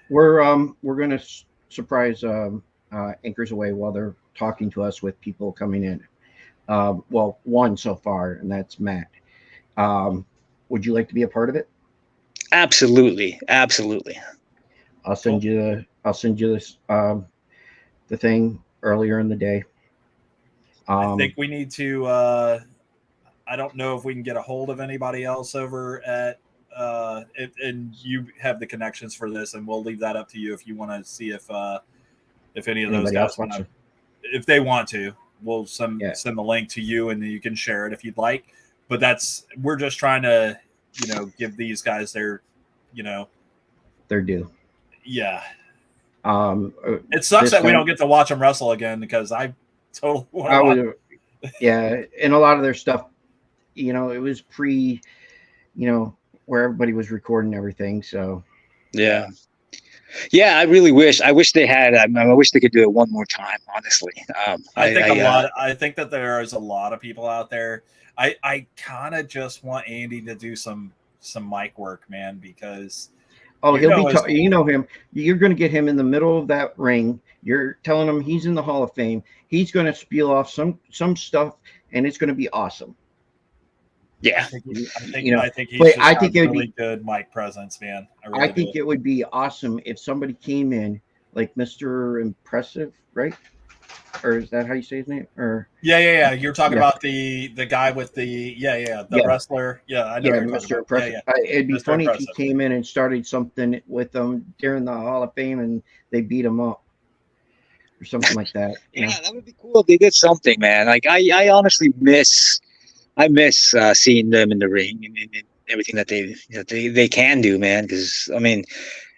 We're going to surprise Anchors Away while they're talking to us with people coming in. Well, one so far, and that's Matt. Would you like to be a part of it? Absolutely. I'll send you this the thing earlier in the day. I think we need to. I don't know if we can get a hold of anybody else over at. And you have the connections for this, and we'll leave that up to you if you want to see if any of those guys want to. If they want to, we'll send the link to you, and you can share it if you'd like. But we're just trying to, give these guys their due. Yeah. It sucks that we don't get to watch them wrestle again because I totally want to watch. Yeah, and a lot of their stuff, it was pre, where everybody was recording everything. So yeah, I really wish. I wish they had. I wish they could do it one more time. Honestly, I think that there is a lot of people out there. I kind of just want Andy to do some mic work, man, because. Oh, he'll be. Him. You're going to get him in the middle of that ring. You're telling him he's in the Hall of Fame. He's going to spiel off some stuff, and it's going to be awesome. Yeah, I think it would be good mic presence, man. I think it would be awesome if somebody came in like Mr. Impressive, right? Or is that how you say his name? Or You're talking about the guy with the wrestler. Yeah, I know. Mr. Impressive. It'd be funny if he came in and started something with them during the Hall of Fame and they beat him up or something like that. That would be cool if they did something, man. Like I honestly miss seeing them in the ring and everything that they can do, man. Because I mean.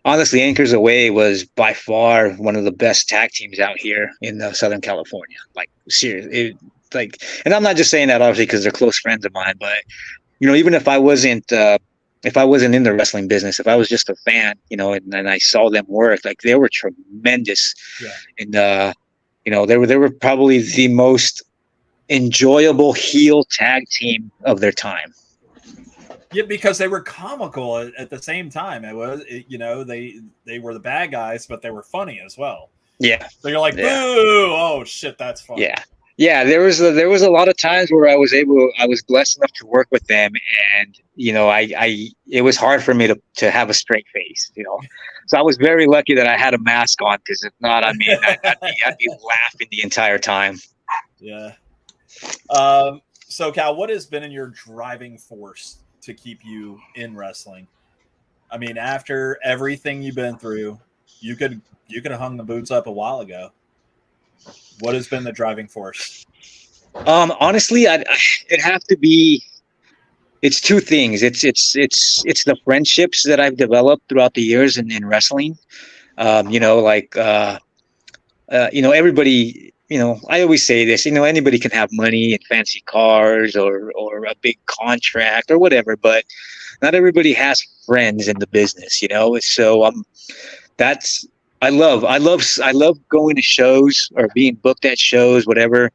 Honestly, Anchors Away was by far one of the best tag teams out here in Southern California. Like, seriously, and I'm not just saying that obviously because they're close friends of mine, but even if I wasn't in the wrestling business, if I was just a fan, and I saw them work, like they were tremendous, and they were probably the most enjoyable heel tag team of their time. Yeah, because they were comical at the same time. They were the bad guys, but they were funny as well. Yeah. So you're like, boo! Oh shit, that's funny. Yeah. Yeah, there was a lot of times where I was blessed enough to work with them, and I it was hard for me to have a straight face, so I was very lucky that I had a mask on, because if not, I mean, I'd be laughing the entire time. Yeah. So Cal, what has been in your driving force to keep you in wrestling? I mean, after everything you've been through, you could have hung the boots up a while ago. What has been the driving force? Honestly, it'd have to be. It's two things. It's the friendships that I've developed throughout the years in wrestling. Like everybody. I always say this. Anybody can have money and fancy cars or a big contract or whatever, but not everybody has friends in the business. So that's I love going to shows or being booked at shows, whatever.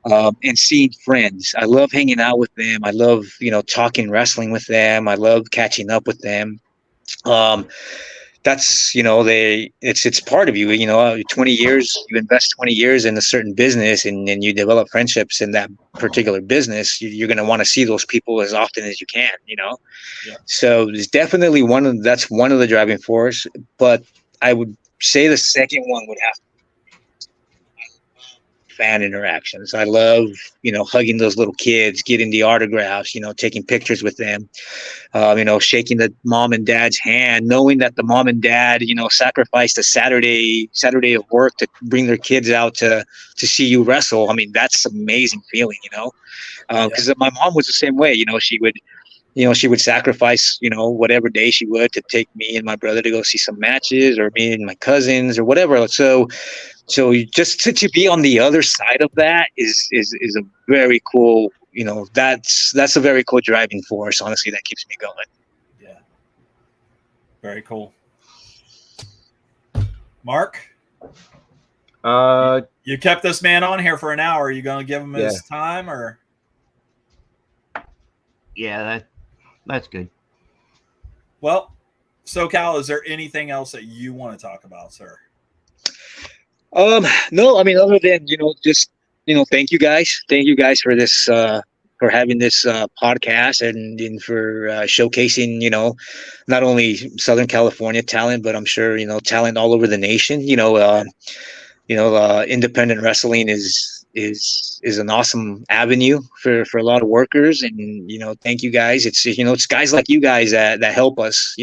And seeing friends. I love hanging out with them. I love, talking wrestling with them. I love catching up with them. That's, it's part of you, 20 years, you invest 20 years in a certain business, and you develop friendships in that particular business. You're going to want to see those people as often as you can. Yeah. So it's definitely that's one of the driving force, but I would say the second one would have fan interactions. I love, hugging those little kids, getting the autographs, taking pictures with them, shaking the mom and dad's hand, knowing that the mom and dad, sacrificed a Saturday of work to bring their kids out to see you wrestle. I mean, that's an amazing feeling, because my mom was the same way. She would sacrifice, whatever day she would to take me and my brother to go see some matches, or me and my cousins or whatever. So just to be on the other side of that is a very cool, that's a very cool driving force, honestly, that keeps me going. Yeah. Very cool. Mark? You kept this man on here for an hour. Are you going to give him his time, or? Yeah, that's good. Well, SoCal, is there anything else that you want to talk about, sir? No, I mean, other than, just, thank you guys for this, for having this podcast, and for showcasing, not only Southern California talent, but I'm sure, talent all over the nation. Independent wrestling is an awesome avenue for a lot of workers, and thank you guys. It's guys like you guys that help us,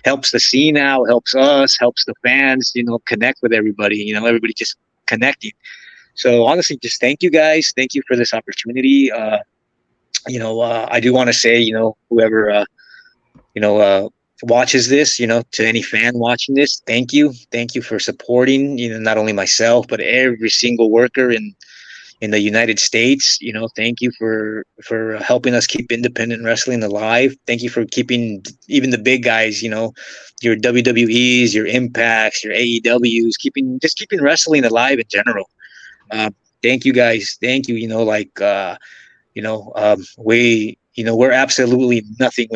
helps the scene out, helps us, helps the fans, connect with everybody, everybody just connecting. So honestly, just thank you guys. Thank you for this opportunity. I do want to say, whoever watches this, to any fan watching this, thank you for supporting, not only myself but every single worker in the United States. Thank you for helping us keep independent wrestling alive. Thank you for keeping even the big guys, your WWEs, your Impacts, your AEWs, keeping wrestling alive in general. Thank you guys. Thank you. We're absolutely nothing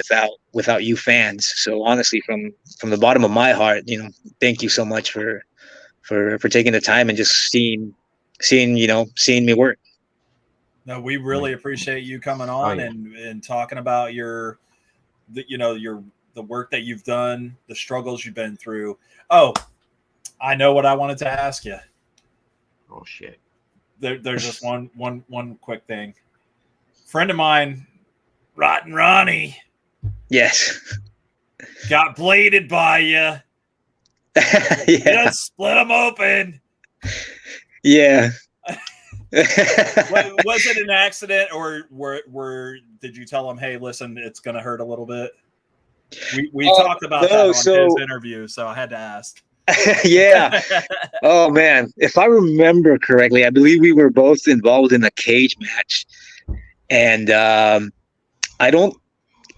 without you fans. So honestly, from the bottom of my heart, thank you so much for taking the time and just seeing me work. No, we really appreciate you coming on and talking about the work that you've done, the struggles you've been through. Oh, I know what I wanted to ask you. Oh shit. There's just one quick thing. Friend of mine, Rotten Ronnie. Yes. Got bladed by you. Yeah. Just split them open. Yeah. Was it an accident, or did you tell him, hey, listen, it's going to hurt a little bit? We talked about that on his interview, so I had to ask. Yeah. Oh man, if I remember correctly, I believe we were both involved in a cage match, and I don't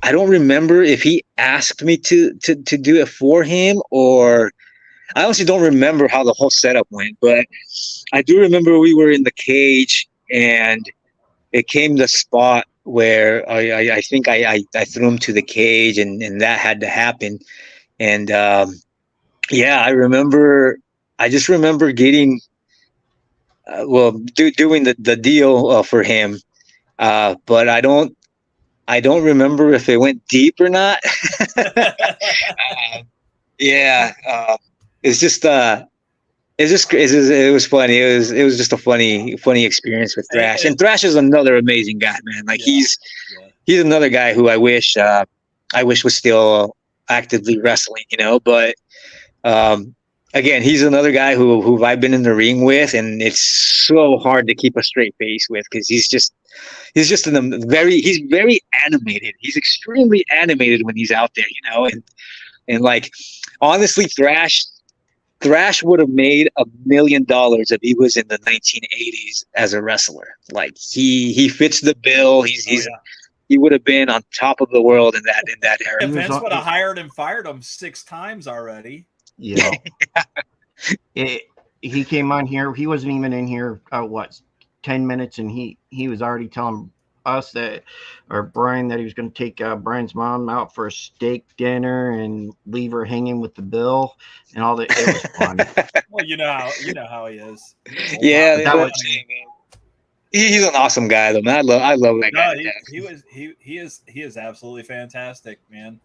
remember if he asked me to do it for him, or I honestly don't remember how the whole setup went, but I do remember we were in the cage, and it came the spot where I think I threw him to the cage, and that had to happen. And yeah, I just remember getting doing the deal for him. But I don't remember if it went deep or not. Yeah, it was funny. It was just a funny experience with Thrash. And Thrash is another amazing guy, man. Like he's another guy who I wish was still actively wrestling, but again, he's another guy who I've been in the ring with, and it's so hard to keep a straight face with because he's very animated. He's extremely animated when he's out there, and like honestly, Thrash would have made $1 million if he was in the 1980s as a wrestler. Like he fits the bill. He would have been on top of the world in that era. Vince would have hired and fired him 6 times already. Yeah. He came on here. He wasn't even in here. 10 minutes, and he was already telling us or Brian, that he was going to take Brian's mom out for a steak dinner and leave her hanging with the bill and all that. It was fun. Well, you know how he is. Yeah, he's an awesome guy, though, man. I love that guy. He is absolutely fantastic, man.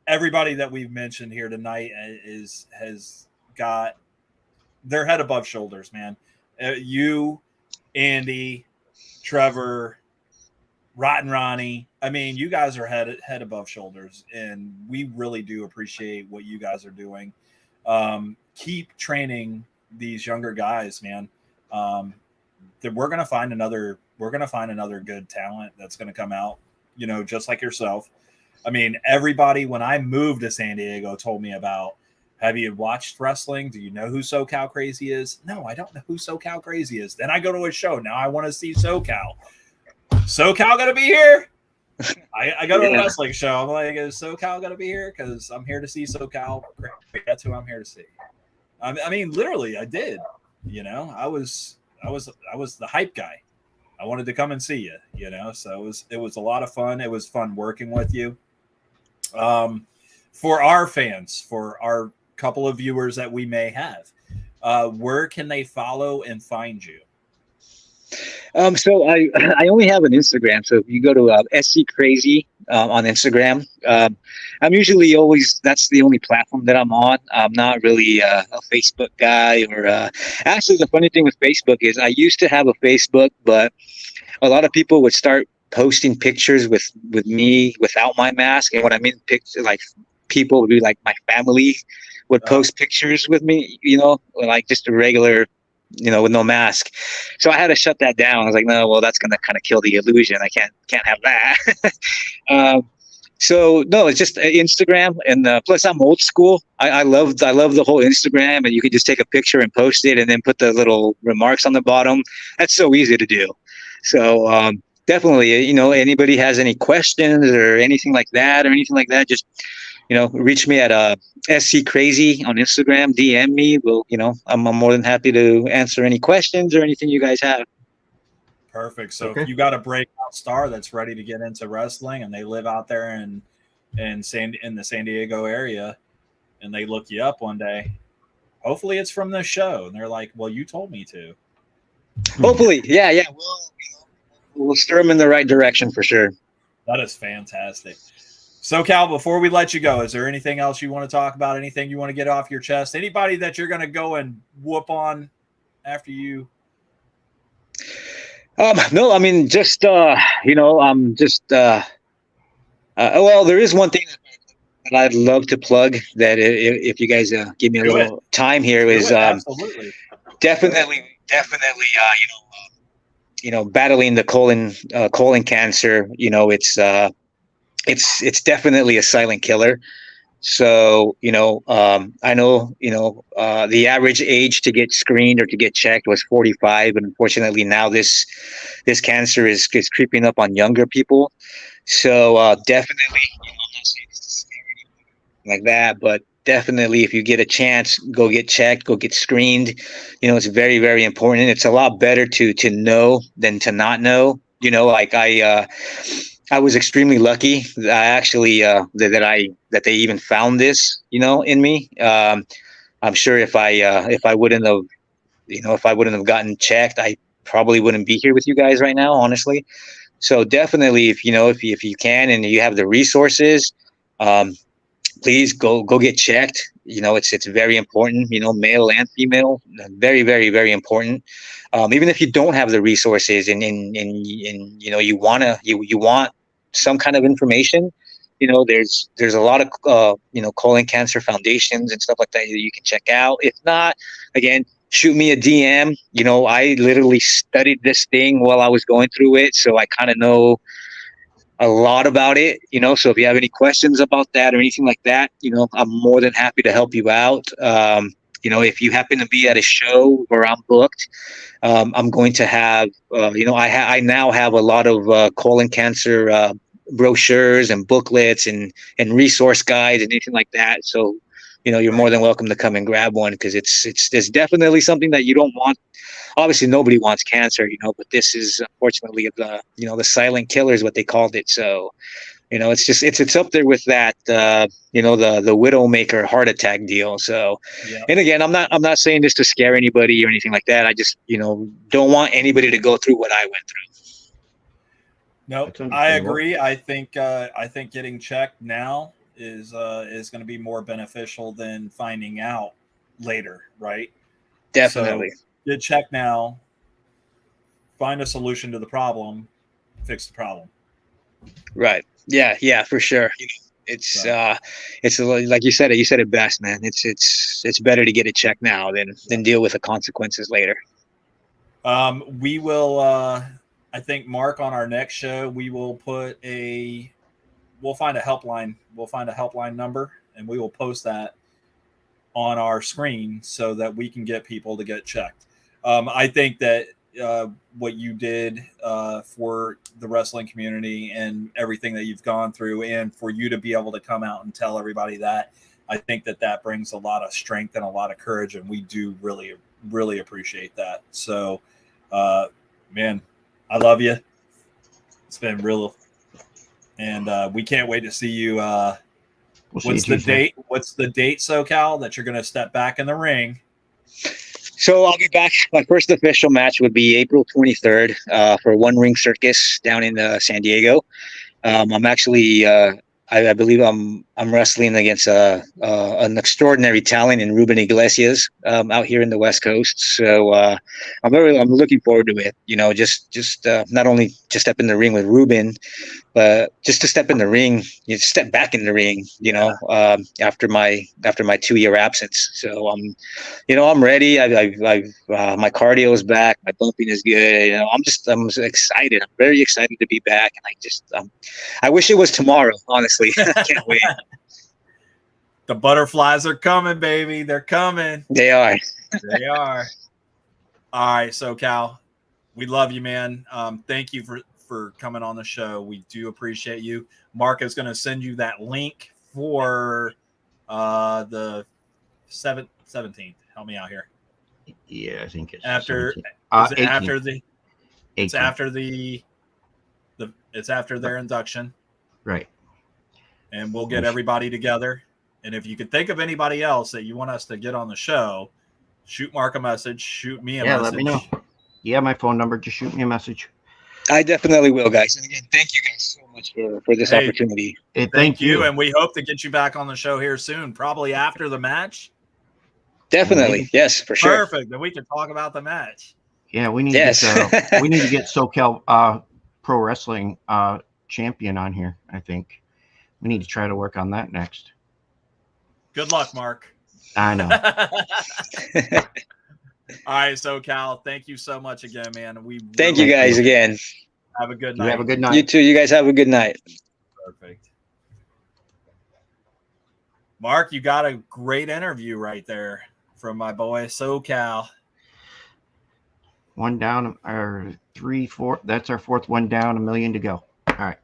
Everybody that we've mentioned here tonight has got their head above shoulders, man. You, Andy, Trevor, Rotten Ronnie. I mean, you guys are head above shoulders, and we really do appreciate what you guys are doing. Keep training these younger guys, man. That we're gonna find another good talent that's gonna come out, just like yourself. I mean, everybody when I moved to San Diego told me about, have you watched wrestling? Do you know who SoCal Crazy is? No, I don't know who SoCal Crazy is. Then I go to a show. Now I want to see SoCal. SoCal going to be here? I go to a wrestling show. I'm like, is SoCal going to be here? Because I'm here to see SoCal Crazy. That's who I'm here to see. I mean, literally, I did. I was the hype guy. I wanted to come and see you. So it was a lot of fun. It was fun working with you. For our fans, for our couple of viewers that we may have, where can they follow and find you? So I only have an Instagram. So if you go to SC Crazy on Instagram, I'm usually that's the only platform that I'm on. I'm not really a Facebook guy actually the funny thing with Facebook is I used to have a Facebook, but a lot of people would start posting pictures with me without my mask. And what I mean, like people would be like my family would post pictures with me, like just a regular, with no mask. So I had to shut that down. I was like, no, well, that's going to kind of kill the illusion. I can't have that. So no, it's just Instagram. And plus I'm old school. I love the whole Instagram, and you can just take a picture and post it and then put the little remarks on the bottom. That's so easy to do. So, definitely, anybody has any questions or anything like that, just, reach me at SC Crazy on Instagram, DM me. I'm more than happy to answer any questions or anything you guys have. Perfect. So if you got a breakout star that's ready to get into wrestling and they live out there in the San Diego area and they look you up one day, hopefully it's from this show. And they're like, well, you told me to. Hopefully. Yeah. We'll steer them in the right direction for sure. That is fantastic. So, Cal, before we let you go, is there anything else you want to talk about? Anything you want to get off your chest? Anybody that you're going to go and whoop on after you? No, I mean, just, I'm just, well, there is one thing that I'd love to plug that if you guys give me a little time here is absolutely. Definitely, battling the colon cancer, it's definitely a silent killer. So, I know, the average age to get screened or to get checked was 45. And unfortunately now this cancer is creeping up on younger people. So, definitely, I'm not saying this is scary like that, but definitely if you get a chance, go get checked, go get screened. It's very, very important. It's a lot better to know than to not know. Like I was extremely lucky that I actually that they even found this, in me. I'm sure if I wouldn't have if I wouldn't have gotten checked, I probably wouldn't be here with you guys right now, honestly. So definitely, if you can and you have the resources, please go get checked. It's very important. Male and female, very very very important. Even if you don't have the resources and you want some kind of information, there's a lot of colon cancer foundations and stuff like that you can check out. If not, again, shoot me a DM. I literally studied this thing while I was going through it, so I kind of know a lot about it. So if you have any questions about that or anything like that, I'm more than happy to help you out. If you happen to be at a show where I'm booked, I'm going to have, I now have a lot of colon cancer brochures and booklets and resource guides and anything like that. So, you're more than welcome to come and grab one, because it's definitely something that you don't want. Obviously nobody wants cancer, but this is unfortunately the silent killer is what they called it. So, it's up there with that, the Widowmaker heart attack deal. So, Yeah. and again, I'm not saying this to scare anybody or anything like that. I just, don't want anybody to go through what I went through. Nope, I agree. I think getting checked now is going to be more beneficial than finding out later, right? Definitely. So get checked now, find a solution to the problem, fix the problem. Right. Yeah, for sure. It's like you said it best, man. It's better to get it checked now than deal with the consequences later. We will I think, Mark, on our next show, we'll find a helpline. We'll find a helpline number, and we will post that on our screen so that we can get people to get checked. I think that what you did for the wrestling community and everything that you've gone through, and for you to be able to come out and tell everybody that, I think that brings a lot of strength and a lot of courage, and we do really, really appreciate that. So, man, I love you. It's been real, and we can't wait to see you. What's the date? What's the date, SoCal, that you're going to step back in the ring? So I'll be back. My first official match would be April 23rd for One Ring Circus down in San Diego. I'm actually, I believe I'm wrestling against an extraordinary talent in Ruben Iglesias out here in the West Coast. So I'm looking forward to it. Just not only to step in the ring with Ruben, but just to step in the ring, step back in the ring. After my 2-year absence. So I'm ready. I've my cardio is back. My bumping is good. I'm excited. I'm very excited to be back, and I wish it was tomorrow. Honestly, I can't wait. The butterflies are coming, baby. They're coming. They are. They are. All right, SoCal, we love you, man. Thank you for coming on the show. We do appreciate you. Mark is going to send you that link for the 17th. Help me out here. Yeah, I think it's after their induction. Right. And we'll get everybody together. And if you could think of anybody else that you want us to get on the show, shoot Mark a message, shoot me a message. Yeah, let me know. Yeah, my phone number. Just shoot me a message. I definitely will, guys. And again, thank you guys so much for this opportunity. Hey, thank you. And we hope to get you back on the show here soon, probably after the match. Definitely. Yes, for sure. Perfect. Then we can talk about the match. Yeah, we need to get SoCal Pro Wrestling champion on here. I think we need to try to work on that next. Good luck, Mark. I know. All right, SoCal, thank you so much again, man. Thank you guys again. Have a good night. You have a good night. You too. You guys have a good night. Perfect. Mark, you got a great interview right there from my boy SoCal. One down, or 3-4. That's our fourth one down, 1 million to go. All right.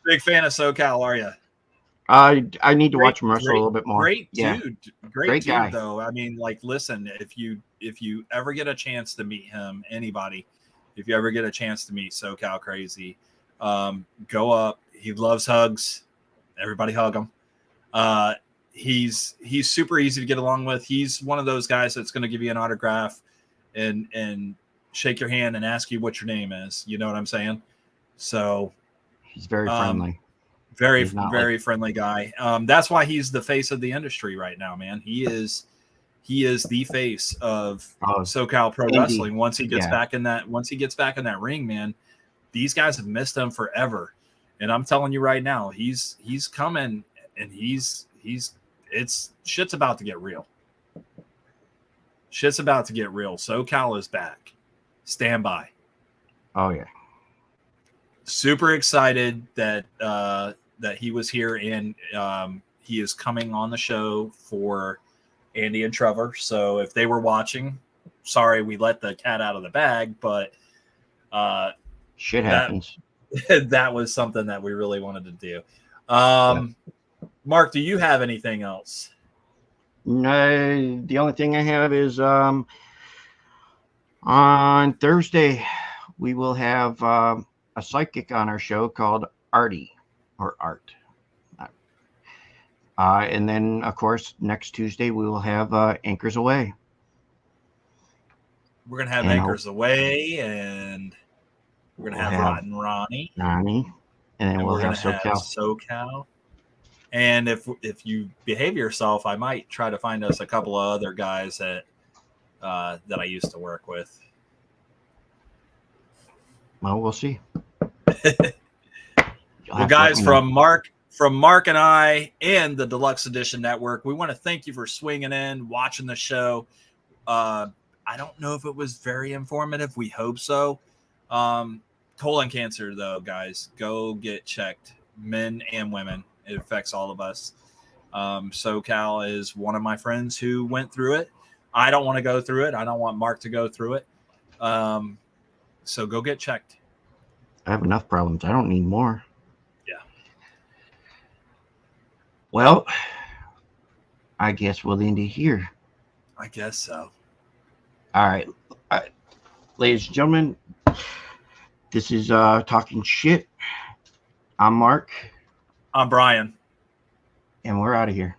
Big fan of SoCal, are you? I need to watch him wrestle a little bit more. Great dude. Great guy. Dude, though. I mean, listen, if you ever get a chance to meet him, anybody, if you ever get a chance to meet SoCal Crazy, go up. He loves hugs. Everybody hug him. he's super easy to get along with. He's one of those guys that's going to give you an autograph and shake your hand and ask you what your name is. You know what I'm saying? So he's very friendly. Very friendly guy. That's why he's the face of the industry right now, man. He is the face of SoCal Pro Wrestling. Once he gets back in that ring, man, these guys have missed him forever. And I'm telling you right now, he's coming, and shit's about to get real. Shit's about to get real. SoCal is back. Stand by. Oh yeah. Super excited that he was here, and he is coming on the show for Andy and Trevor. So if they were watching, sorry we let the cat out of the bag, but shit happens. That was something that we really wanted to do. Mark, do you have anything else? No, the only thing I have is on Thursday we will have a psychic on our show called Artie or Art. And then, of course, next Tuesday we will have Anchors Away. We're going to have Anchors Away, and we're going to have Rotten Ronnie. And then we'll have SoCal. And if you behave yourself, I might try to find us a couple of other guys that I used to work with. Well, we'll see. Well, guys, from Mark and I and the Deluxe Edition Network, we want to thank you for swinging in, watching the show. I don't know if it was very informative. We hope so. Colon cancer, though, guys, go get checked, men and women. It affects all of us. SoCal is one of my friends who went through it. I don't want to go through it. I don't want Mark to go through it. So go get checked. I have enough problems. I don't need more. Yeah. Well, I guess we'll end it here. I guess so. All right. Ladies and gentlemen, this is Talking Shit. I'm Mark. I'm Brian. And we're out of here.